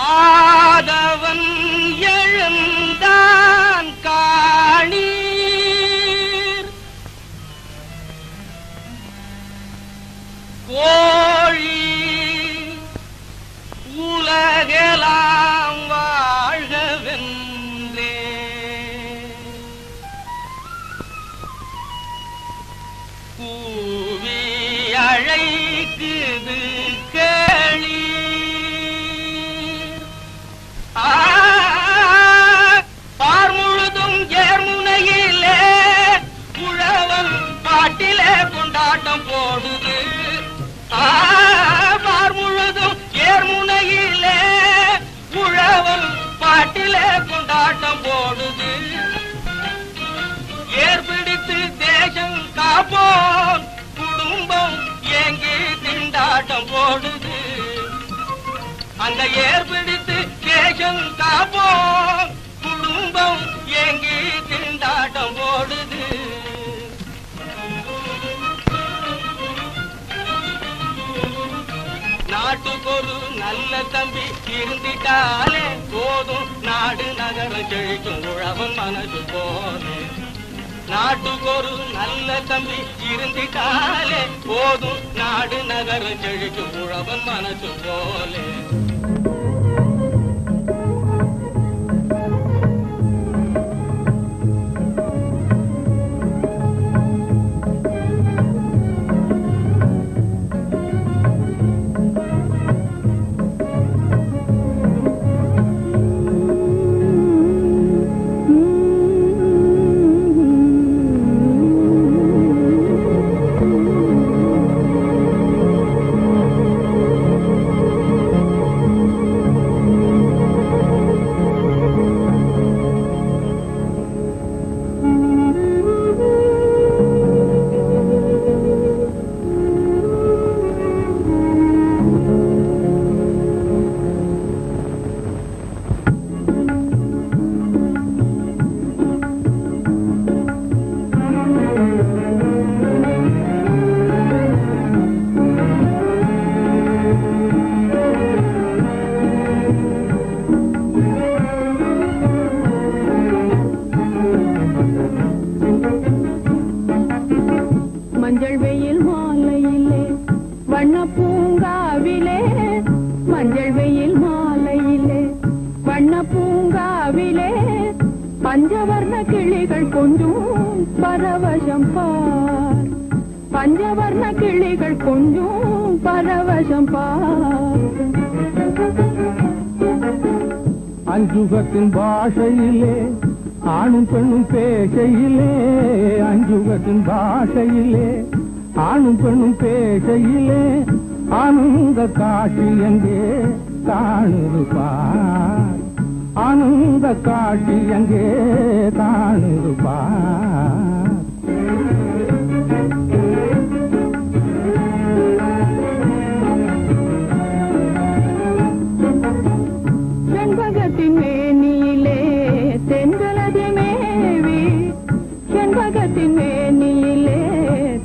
ஆதவன் எழுந்தான் காணீர் கோழி உலகெல்லாம் வாழ்கவென்றே கூவி அழைக்குது கேளி பார் முழுதும் ஏர்முனையிலே உழவன் பாட்டிலே கொண்டாட்டம் போடுது பார் முழுதும் ஏர்முனையிலே உழவன் பாட்டிலே கொண்டாட்டம் போடுது ஏற்பிடித்து தேசம் காப்போன் குடும்பம் ஏங்கி திண்டாட்டம் போடுது அங்க ஏற்பிடித்து தேசம் காப்போம் குடும்பம் ஏங்கி திண்டாட்டம் போடுது நாட்டுக்கொரு நல்ல தம்பி இருந்திட்டாலே போதும் நாடு நகரம் செழிக்கும் உழவன் மனசு போலே நாட்டுக்கொரு நல்ல தம்பி இருந்திட்டாலே போதும் நாடு நகரம் செழிக்கும் உழவன் மனசு போலே மஞ்சள் வெயில் மாலையிலே வண்ண பூங்காவிலே மஞ்சள் வெயில் மாலையிலே வண்ண பூங்காவிலே பஞ்சவர்ண கிளிகள் கொஞ்சம் பரவசம் பார் பஞ்சவர்ண கிளிகள் கொஞ்சம் பரவசம் பார் அஞ்சுகத்தின் பாஷையிலே ஆணும் பெண்ணும் பேசையிலே அஞ்சுகத்தின் பாஷையிலே ஆணும் பெண்ணும் பேசையிலே ஆனந்த காட்சி எங்கே காணுது பார் ஆனந்த காட்சி எங்கே காணுது பார் செண்பகத்தின் மேனியிலே தென்கலதி மேவி செண்பகத்தின் மேனியிலே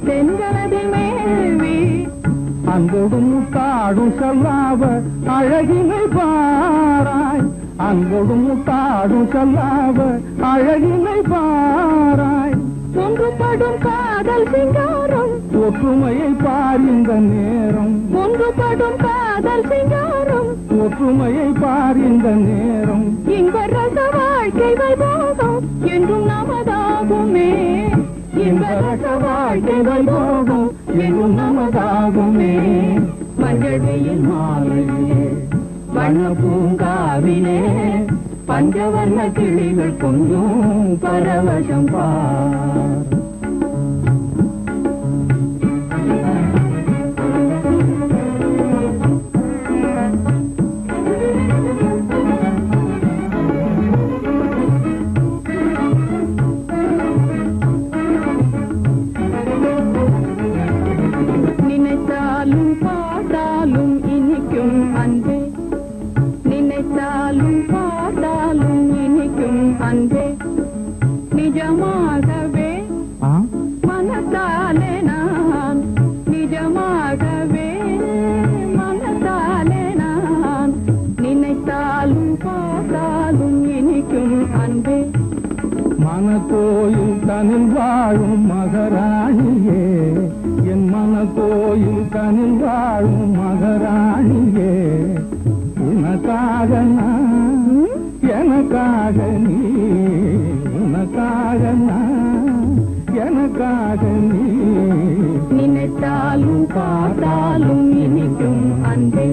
தென்கலதி மேவி அன்போடும் முட்டாடும் சொல்லாவ அழகினை பாராய் அன்போடும் முட்டாடும் சொல்லாவ அழகினை பாராய் ஒன்றுபடும் காதல் சிங்காரம் ஒற்றுமையை பார் இந்த நேரம் ஒன்றுபடும் காதல் சிங்காரம் ஒற்றுமையை பார் இந்த நேரம் இன்ப ரச வாழ்க்கை வைபோகம் என்றும் நமதாகுமே இன்ப ரச வாழ்க்கை வைபோகம் என்றும் நமதாகுமே மஞ்சள் வெயில் மாலையிலே வண்ண பூங்காவிலே பஞ்சவர்ண கிளிகள் கொஞ்சம் பரவசம் பார். நினைத்தாலும் பார்த்தாலும் இனிக்கும் அன்பே, நினைத்தாலும் பார்த்தாலும் இனிக்கும் அன்பே, நிஜமாகவே மனத்தாலே நான், நிஜமாகவே மனத்தாலே நான், நினைத்தாலும் பார்த்தாலும் இனிக்கும் அன்பே. மனக்கோயில் தனில் வாழும் மகராணியே, என் மனக்கோயில் தனில் வாழும் மகராணியே, உனக்காக நான் எனக்காக நீ, உனக்காக நான் எனக்காக நீ, நினைத்தாலும் பார்த்தாலும் இனிக்கும் அன்பே.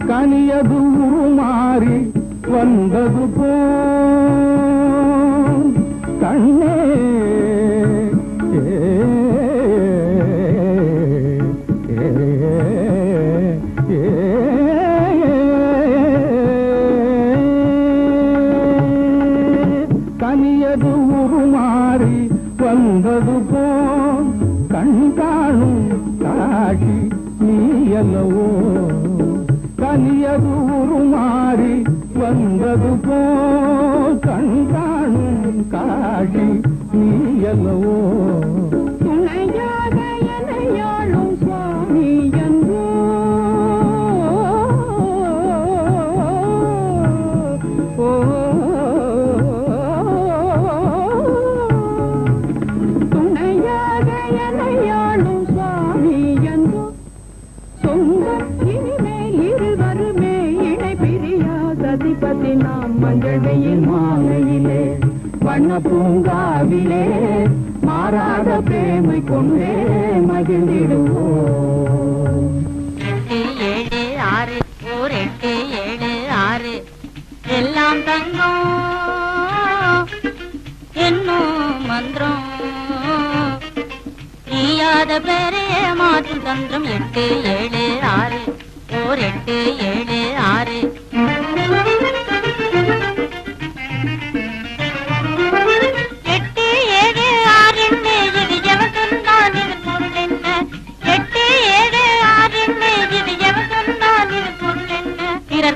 கனியது உருமாறி வந்தது போ கண்ணே, கனியது உருமாறி வந்தது போ கண் காணும் காட்சி நீ அல்லவோ, கனியது உருமாறி வந்தது போ கண் காணும் காட்சி நீ அல்லவோ, துணையாக எனையாளும் சுவாமி என்றோ, துணையாக எனையாளும் சுவாமி என்றோ, சொந்தம் இனிமேல் இருவருமே இணை பிரியா சதிபதி நாம் மஞ்சள் வெயில் மாலையிலே வண்ண பூங்காவிலே மாறாத பிரேமை கொண்டே மகிழ்ந்திடுவோம். 8 7 6 ஓர் 8 7 6 எல்லாம் தங்கம் என்னும் மந்திரம் ஈயாத பேரே மாற்றும் தந்திரம். 8 7 6 ஓர் 8 7 6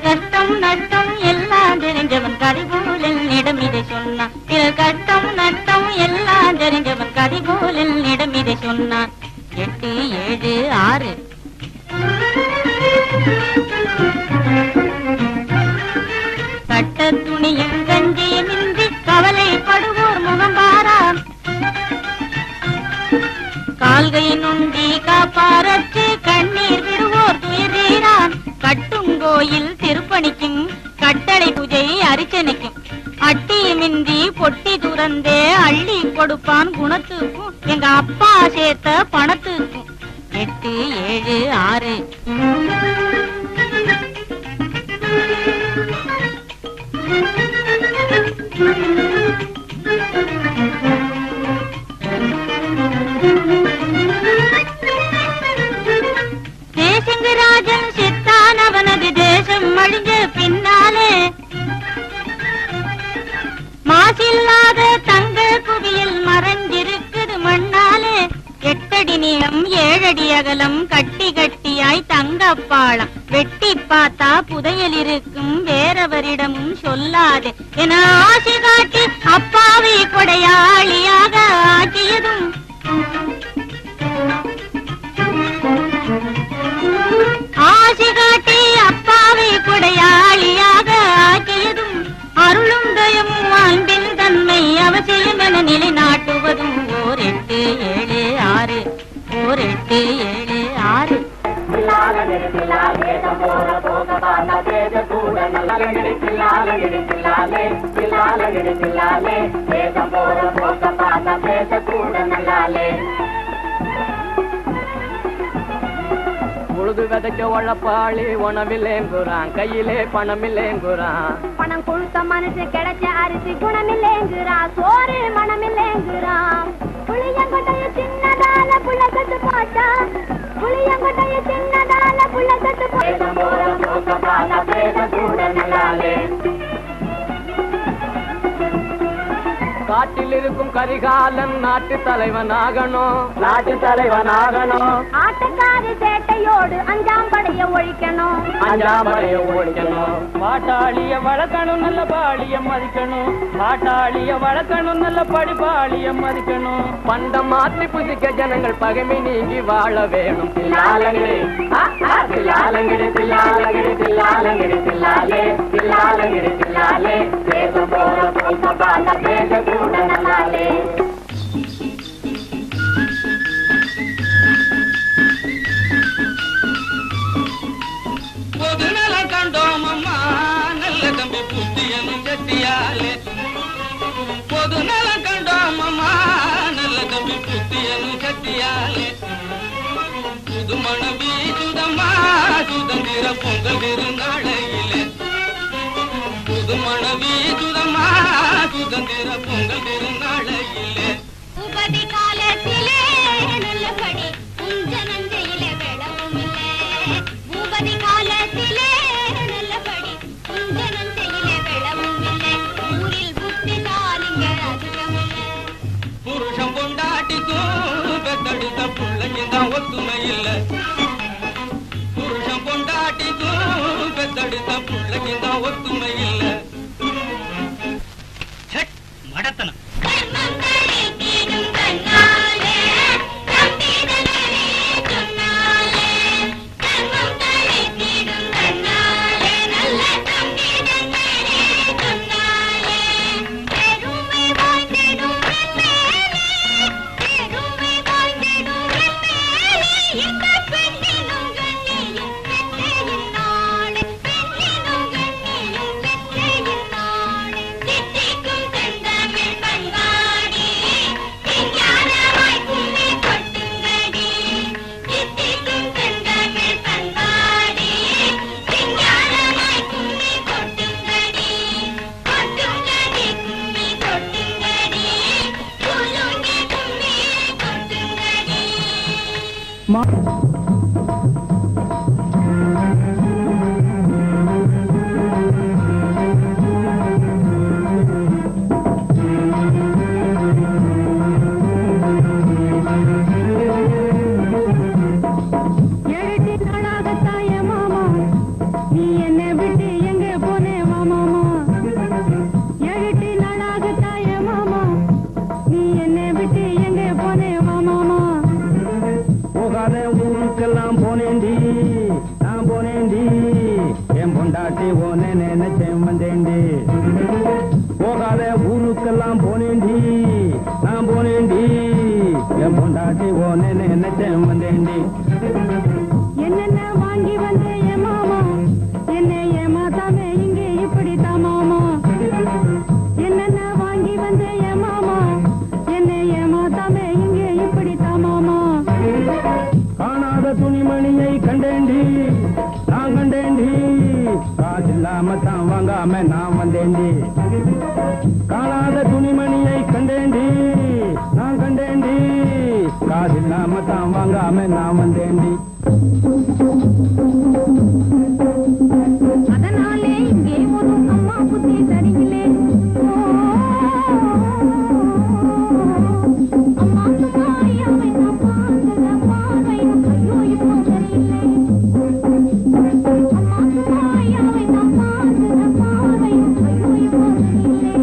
கஷ்டம் நட்டம் எல்லாம் தெரிஞ்சவன் கதிபோலில் இடம் இதை சொன்னான். பிறர் கஷ்டம் நட்டம் எல்லாம் தெரிஞ்சவன் கதிபோலில் இடம் இதை சொன்னான். 8 7 6 கட்ட துணியும் கஞ்சியுமின்றி கவலைப்படுவோர் முகம்பாராம். கால்கை நொண்டி காப்பாரற்று கண்ணீர் விடுவோர் துயரீரான். கட்டும் கோயில் திருப்பணிக்கும் கட்டளை பூஜை அரிச்சனைக்கும் அட்டியுமின்றி பொட்டி துறந்தே அள்ளி கொடுப்பான் குணத்துக்கும் எங்க அப்பா சேர்த்த பணத்துக்கும். 8 7 6 தேசிங்கராஜன் சித்தான் அவனது தேசம் அழிஞ்ச பின்னாலே மாசில்லாத தங்க குவியல் மறைஞ்சிருக்குது மண்ணாலே. 8 அடி நீளம் 7 அடி அகலம் கட்டி கட்டியாய் தங்கப்பாளம் வெட்டி பார்த்தா புதையல் இருக்கும் வேறவரிடமும் சொல்லாதே என ஆசை காட்டி அப்பாவை கொடையாளியாக ஆக்கியதும் ஆசை காட்டி அப்பாவை கொடையாளியாக ஆக்கியதும் அருளும் தயமும் அன்பின் தன்மை அவசியம் என நிலைநாட்டுவதும். ஓர் 8 7 6 ஓர் 8 7 6 பேச கூட நல்லாலே உழுது விதைக்க உழப்பாளி உணவில்லேங்குறான் கையிலே பணமில்லேங்குறான் பணம் கொடுத்த மனசு கிடைச்ச அரிசி குணமில்லேங்குறான் சோறு மனமில்லேங்குறான் புளியங்கொட்டைய சின்னதால புள்ள கட்டு போட்டா புளியங்கொட்டைய சின்னதால புள்ள கட்டு காட்டில் இருக்கும் கரிகாலன் நாட்டு தலைவனாகணும் நாட்டு தலைவனாகணும் ஆட்டக்காரி சேட்டையோடு அஞ்சாம் படைய ஒழிக்கணும் அஞ்சாம் படைய ஒழிக்கணும் பாட்டாளிய வளர்க்கணும் நல்ல பாலிய மதிக்கணும் பாட்டாளிய வளர்க்கணும் நல்ல படிப்பாளிய மதிக்கணும் பண்டம் மாற்றி புதிக்க ஜனங்கள் பகைமை நீங்கி வாழ வேணும் தில்லாலங்கிடி தில்லாலங்கிடி தில்லாலங்கிடி தில்லாலங்கிடி தில்லாலே தில்லாலங்கிடி தில்லாலே தேசம் போற போக பால பேச கூட நல்லாலே பொது நலம் கண்டோம் அம்மா நல்ல தம்பி புத்தியனும் கட்டியாலே பொது நலம் கண்டோம் அம்மா நல்ல தம்பி புத்தியனும் கட்டியாலே புது மணவி சுதம்மா சுதந்திர பொங்கல் திருநாளையிலே புது மணவி சுதம்மா சுதந்திர பொங்கல் திருநாளையிலே உபதி காலத்திலே நல்லபடி உஞ்ச நஞ்சையிலே வெளவும் இல்லை உபதி காலத்திலே நல்லபடி உஞ்ச நஞ்சையிலே வெளவும் இல்லை ஊரில் புத்திசாலிங்க அதிகமில்லை புருஷம் கொண்டாட்டி பெத்தெடுத்த பிள்ளைங்க தான் ஒத்துமை இல்லை புருஷம் கொண்டாட்டி பெத்தெடுத்த பிள்ளைங்க தான் ஒத்துமை இல்லை மடத்தனம் போகாத ஊருக்கெல்லாம் போனேண்டி நான் போனேண்டி என் பொண்டாட்டி ஓனே நினைச்சேன் வந்தேண்டி என்னென்ன வாங்கி வந்தேன் என் மாமா என்னை ஏமாத்தாமே இங்கே இப்படித்தான் மாமா என்னென்ன வாங்கி வந்தேன் என் மாமா என்னை ஏமாத்தாமே இங்கே இப்படித்தான் மாமா காணாத துணிமணியை கண்டேண்டி நான் கண்டேண்டி காசில்லாம தான் வாங்காம நான் வந்தேண்டி காணாத துணிமணியை கண்டேண்டி நான் கண்டேண்டி காசில்லாம தான் வாங்காம நான் வந்தேண்டி அதனாலே இங்கே ஒரு அம்மா புத்தி சரியில்லை அம்மா சுமாரியாவை நான் பார்த்த பார்வை ஐயோ இப்போ சரியில்லை அம்மா சுமாரியாவை நான் பார்த்த பார்வை ஐயோ இப்போ சரியில்லை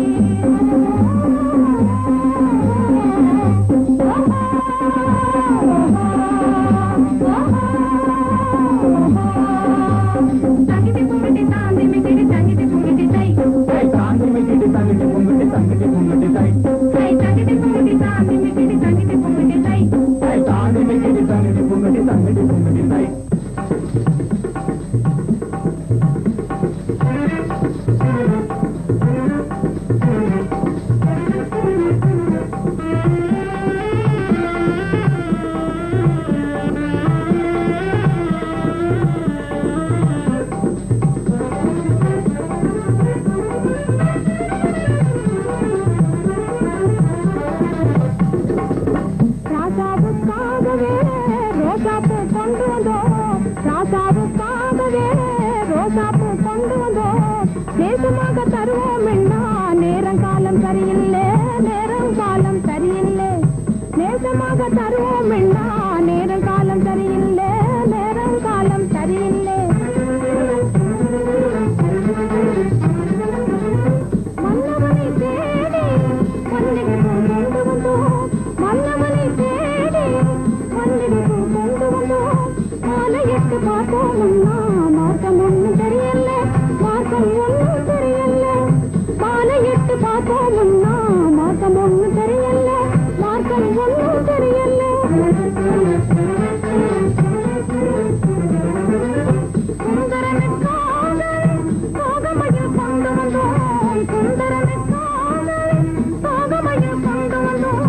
ரோசாப்பூ கொண்டு வந்தோம் ராசாவுக்காகவே ரோசாப்பூ கொண்டு வந்தோம் நேசமாக தருவோம் என்ன நேரங்காலம் சரியில்லை நேரங்காலம் சரியில்லை நேசமாக தருவோம் என்ன நேரங்காலம் சரியில்லை நேரங்காலம் சரியில்லை மன்னவனை தேடி மல்லிகைப்பூ கொண்டு வந்தோம் மன்னவனை தேடி மல்லிகைப்பூ கொண்டு வந்தோம் மாலையிட்டு பார்ப்போம்னா மார்க்கம் ஒன்றும் தெரியல மார்க்கம் ஒன்றும் தெரியல மாலையிட்டு பார்ப்போம்னா மார்க்கம் ஒன்றும் தெரியல மார்க்கம் ஒன்றும் தெரியல சுந்தரனுக்காக சோகமையில் கொண்டு வந்தோம் சுந்தரனுக்காக சோகமையில் கொண்டு வந்தோம்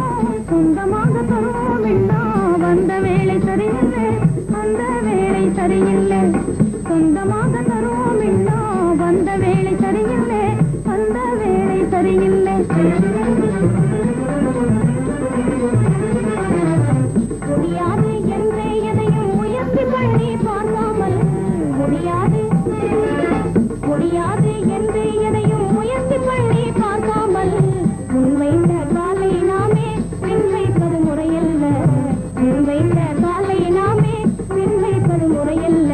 சொந்தமாக தருவோம் இல்லா வந்த வேலை சரியில்லை அந்த வேலை சரியில்லை சொந்தமாக தருவோம் இல்லா வந்த வேலை சரியில்லை அந்த வேலை சரியில்லை முடியாது என்றே எதையும் முயற்சி பண்ணி பார்க்காமல் முடியாது முடியாது என்று எதையும் முயற்சி பண்ணி பார்க்காமல் முன்வைத்த காலை நாமே பின் வைப்பது முறையல்ல முன்வைத்த காலை நாமே பின் வைப்பது முறையல்ல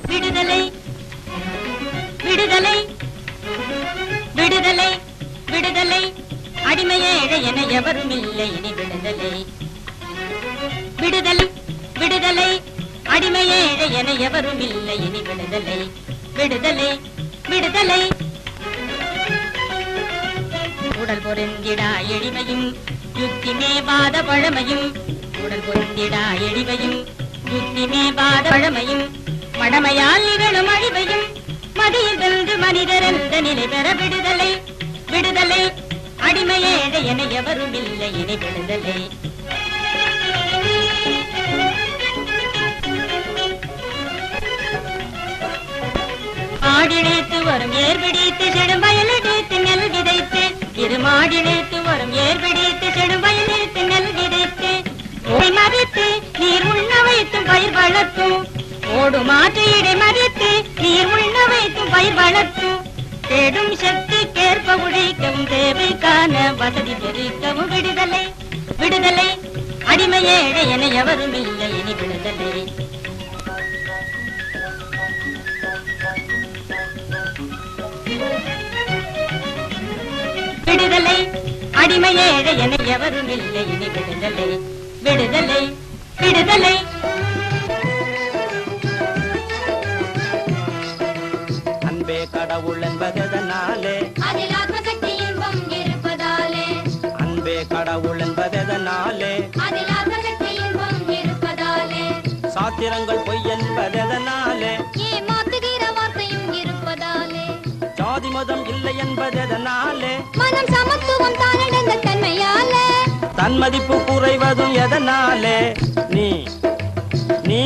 விடுதலை விடுதலை விடுதலை விடுதலை அடிமையேழை என எவரும் இல்லை இனி விடுதலை விடுதலை விடுதலை அடிமையேழை என எவரும் இல்லை இனி விடுதலை விடுதலை விடுதலை உடல் பொருந்திடா எளிமையும் யுக்தி மேவாத பழமையும் உடல் பொருந்திடா எளிமையும் யுக்தி மேவாத பழமையும் மடமையால் நிகழும் அழிவையும் மதியில் வென்று மனிதர் என்ற நிலை பெற விடுதலை விடுதலை அடிமையேழை என எவரும் இல்லை இனி விடுதலை ஆடிழைத்து வரும் ஏர்பிடித்து செடும் வயலடித்து நெல் விதைத்து இரு மாடிழைத்து வரும் ஏர்பிடித்து செடும் வயலித்து நெல் விதைத்து மறித்து நீர் உண்ண வைத்தும் பயிர் வளர்த்தும் ஓடு மாற்று இடை மறித்து நீர் உண்ண வைத்தும் பயிர் வளர்த்தும் தேடும் சக்தி கேற்ப உழைக்கவும் தேவைக்கான வசதி பெருக்கவும் விடுதலை விடுதலை அடிமையேழை என எவரும் இல்லை இனி விடுதலை விடுதலை அடிமையேழை என எவரும் இல்லை இனி விடுதலை விடுதலை விடுதலை அன்பே கடவுள் என்பதனாலே அதில் ஆத்மசக்தி இன்பம் இருப்பதாலே அன்பே கடவுள் என்பதனாலே அதில் ஆத்மசக்தி சாத்திரங்கள் பொய் என்பதெதனாலே ஏமாத்துகிற வார்த்தையும் இருப்பதாலே ஜாதி மதம் இல்லை என்பதெதனாலே மனம் சமத்துவம் தானடைந்த தன்மையாலே தன்மதிப்பு குறைவதும் எதனாலே நீ நீ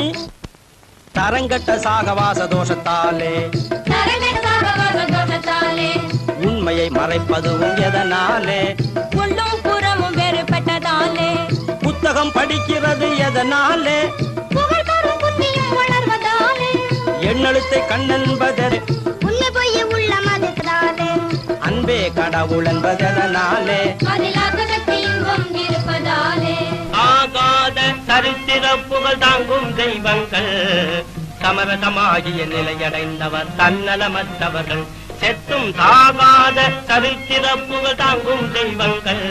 தரங்கட்ட சாகவாச தோஷத்தாலே உண்மையை மறைப்பதும் எதனாலே உள்ளும் புறமும் வேறுபட்டதாலே புத்தகம் படிக்கிறது எதனாலே புகழ் தரும் புத்தியும் வளர்வதாலே எண்ணெழுத்தை கண்ணென்பது உண்மை பொய்ய உள்ள மதத்தாலே அன்பே கடவுள் என்பதனாலே அதிலாக சக்தி இன்பம் இருப்பதாலே ஆகாத சரித்திர புகழ் தாங்கும் தெய்வங்கள் சமரசமாகிய நிலையடைந்தவர் தன்னலமற்றவர்கள் செத்தும் சாகாத சரித்திர புகழ் தாங்கும் தெய்வங்கள்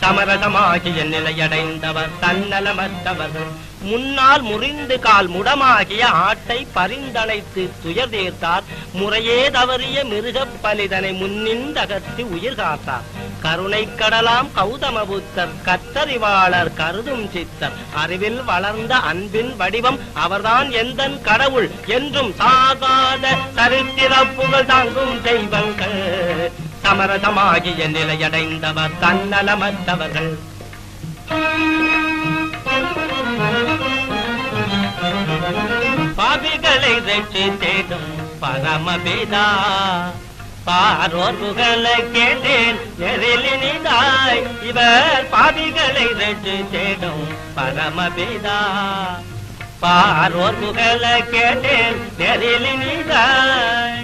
சமரசமாகிய நிலையடைந்தவர் தன்னலமற்றவர்கள் முன்னால் முறிந்து கால் முடமாகிய ஆட்டை பரிந்தனைத்து துயர் தீர்த்தார் முறையே தவறிய மிருகப் பலிதனை முன்னின்றகற்றி உயிர் காத்தார் கருணை கடலாம் கௌதம புத்தர் கத்தறிவாளர் கருதும் சித்தர் அறிவில் வளர்ந்த அன்பின் வடிவம் அவர்தான் எந்தன் கடவுள் என்றும் சாகாத சரித்திர புகழ் தாங்கும் தெய்வங்கள் சமரசமாகிய நிலையடைந்தவர் தன்னலமற்றவர்கள் பாவிகளை ரட்சி தேடும் பரமபிதா பாரோர் புகழை கேட்டேன் எதிலினிதாய் இவர் பாவிகளை ரட்சி தேடும் பரமபிதா பாரோர் புகழை கேட்டேன் எதிலினிதாய்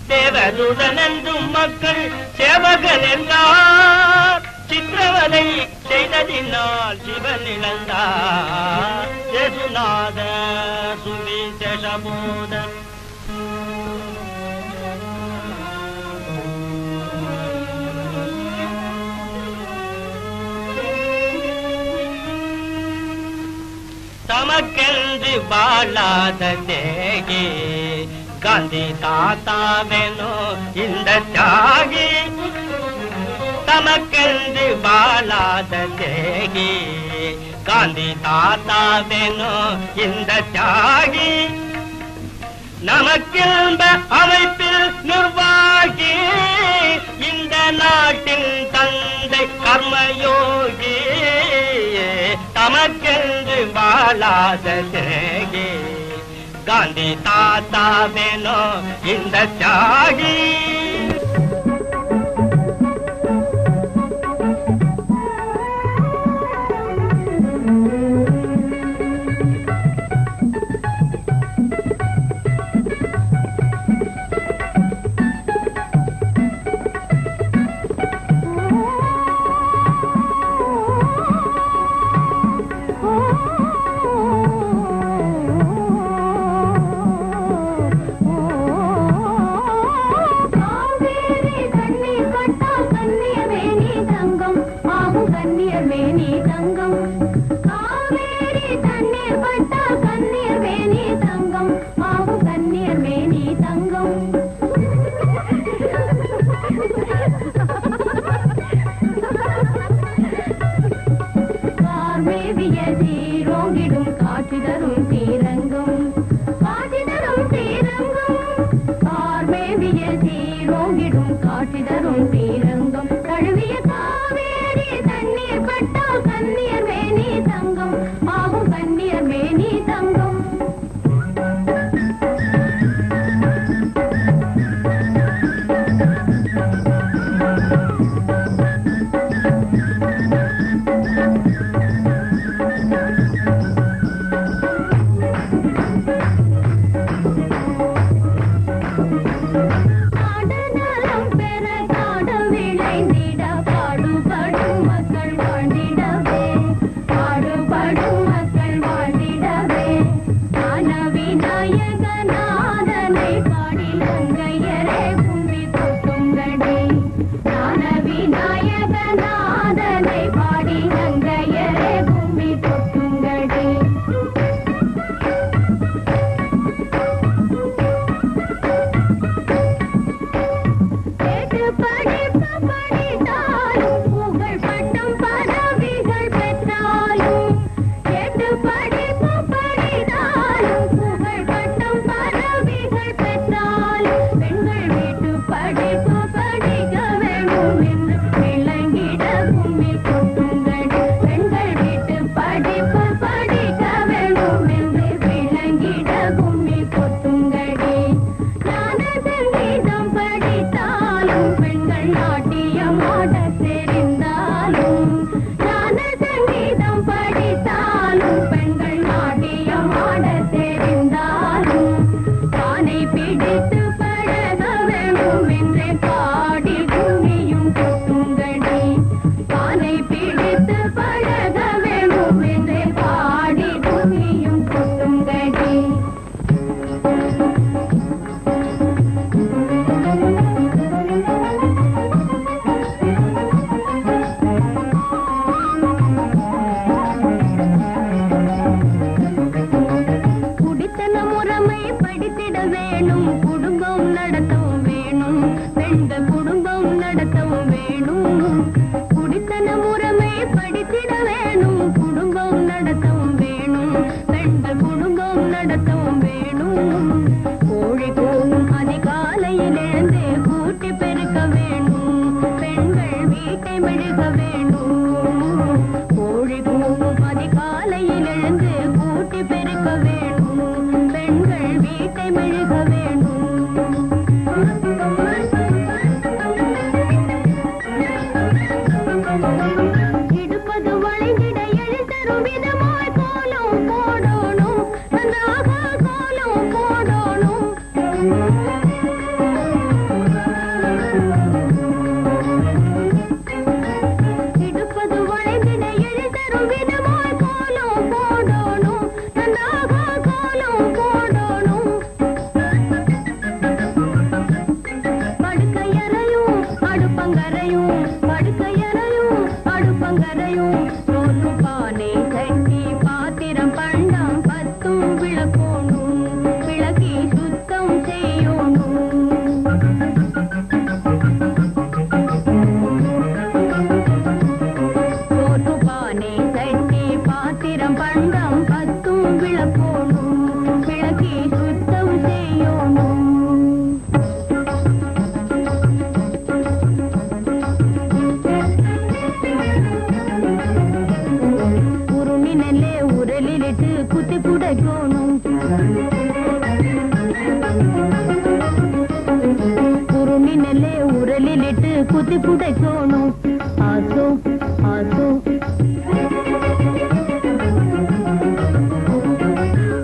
தேவதூதன் என்றும் மக்கள் சேவகன் என்றார் சித்திரவதை செய்ததினால் சிவன் இழந்தார் யேசுநாத சுவிசேஷபோதன் தமக்கென்று வாழாத தேகி காந்தி தாத்தாவெனோ இந்த தியாகி தமக்கென்று வாழாத தேகி காந்தி தாத்தாவெனோ இந்த தியாகி நமக்கென்ப அமைப்பில் நிர்வாகி இந்த நாட்டின் தந்தை கர்மயோகி தமக்கென்று வாழாத தேகி காந்தி தாத்தாவெனோ இந்த தியாகி பாடுபடும் மக்கள் வாழ்ந்திடவே வேணும், பெண்கள் குடும்பம் நடத்தவும் வேணும். கோழி கூவும் அதிகாலையில் எழுந்து கூட்டி பெருக்க வேணும், பெண்கள் வீட்டை மெழுக வேணும். கோழி கூவும் அதிகாலையில் எழுந்து கூட்டி பெருக்க வேணும், பெண்கள் வீட்டை மெழுக வேணும். இடுப்பது வளைந்திட எழுதரும் விதமாய் கோலம் போடணும், நன்றாக கோலம் போடணும். இடுப்பது வளைந்திட எழுதரும் விதமாய் கோலம் போடணும், நன்றாக கோலம் போடணும். படுக்கையறையும் அடுப்பங்கரையும், படுக்கையறையும் அடுப்பங்கரையும், சோறு பானை சட்டி பாத்திரம் பண்டம் பத்தும் விளக்கோணும், விளக்கி சுத்தம் செய்யணும். சோறு பானை சட்டி பாத்திரம் பண்டம் பத்தும் விளக்கோணும், விளக்கி சுத்தம் செய்யணும். உருணி நெல்லே உரலிலிட்டு குத்தி புடைக்கணும், உருணி நெல்லே உரலிலிட்டு குத்தி புடைக்கணும். ஆசோ ஆசோ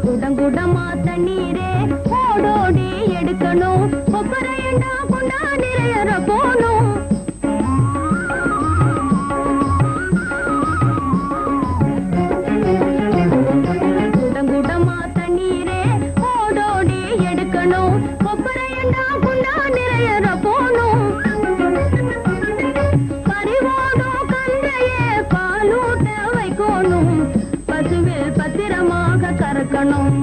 குடங்குடமா தண்ணீரே ஓடோடி எடுக்கணும், கொப்பரையண்டா கொண்டா நிறையற போணும். குடங்குடமா தண்ணீரே ஓடோடி எடுக்கணும், கொப்பரையண்டா கொண்டா நிறையற போணும். பறிவோடும் கன்றையே பாலூட்ட வைக்கணும், பசுவில் பத்திரமாக கறக்கணும்.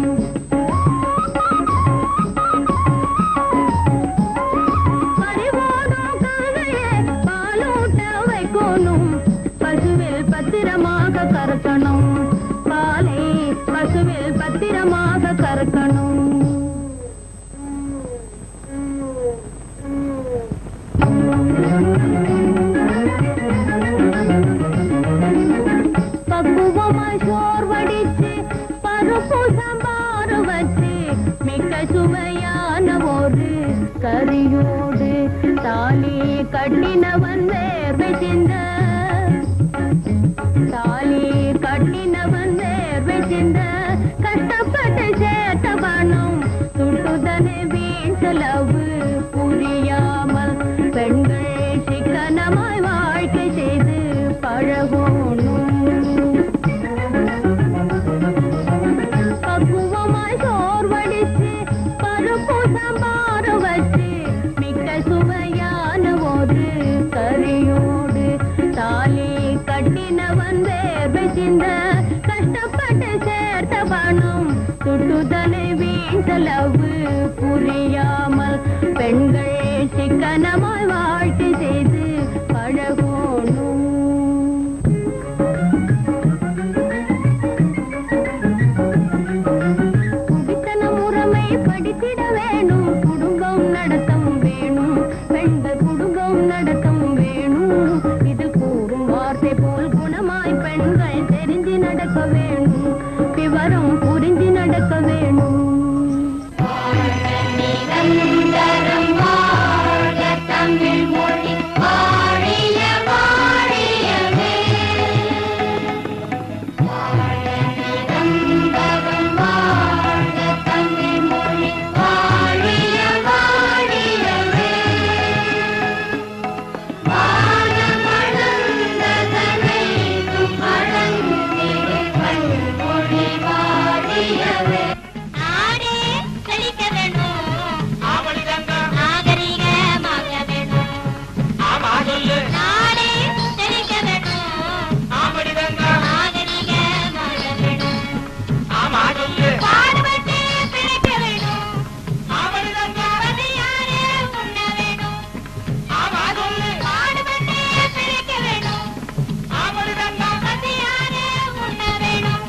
பறிவோடும் கன்றையே பாலூட்ட வைக்கணும், பசுவில் பத்திரமாக கறக்கணும். பாலை பசுவில் பத்திரமாக கறக்கணும். பக்குவமாய் சோர் வடிச்சு பருப்பு சாம்பார் வச்சு மிக்க சுவையான ஒரு கறியோடு தாலி கட்டினவன் வேர்வை சிந்த, தாலி கட்டினவன் வேர்வை சிந்த, கஷ்டப்பட்டு சேர்த்த பணம் துட்டுதனே வீண் செலவு புரியாமல் பெண்கள் சிக்கனமாய் வாழ்க்கை செய்து பழகணும். பக்குவமாய் சோர் வடிச்சு பருப்பு சாம்பார் வச்சு மிக்க சுவையான ஒரு கறியோடு தாலி கட்டினவன் வேர்வை சிந்த, கஷ்டப்பட்டு சேர்த்த பணம் துட்டுதனை வீண் செலவு புரியாமல் பெண்கள் சிக்கனமாய் வாழ்க்கை செய்து பழகணும். குடித்தன முறைமை படித்திட வேணும், குடும்பம் நடத்தவும் வேணும், பெண்கள் குடும்பம் நடத்தவும் வேணும். இதில் கூறும் வார்த்தை போல் குணமாய் பெண்கள் தெரிஞ்சு நடக்க வேணும், விவரம் புரிஞ்சு நடக்க வேணும். தமிழ் மொழி வாழிய வாழியவே, நிரந்தரம் வாழ்க தமிழ் மொழி வாழிய வாழியவே. வானமளந்ததனைத்தும் அளந்திடு பண்பொழி வாழியவே. நாடே செழிக்க வேணும், நாகரிகமாக வேணும். நாடே செழிக்க வேணும், நாகரிகமாக வேணும். பாடுபட்டு பிழைக்க வேணும், பசியாரே உண்ண வேணும். பாடுபட்டு பிழைக்க வேணும், பசியாரே உண்ண வேணும்.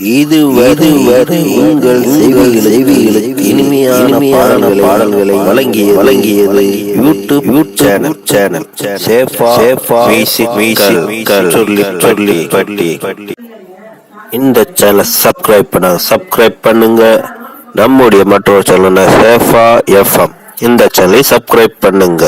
இதுவரை உங்கள் செவிகளுக்கு இனிமையான பாடல்களை வழங்கியது யூடியூப் சேனல் சேஃபா மியூசிக்கல் சொல்லி பட்டி. இந்த சேனலை சப்ஸ்கிரைப் பண்ணுங்க. நம்முடைய மற்றொரு சேனல் சேஃபா FM. இந்த சேனலை சப்ஸ்கிரைப் பண்ணுங்க.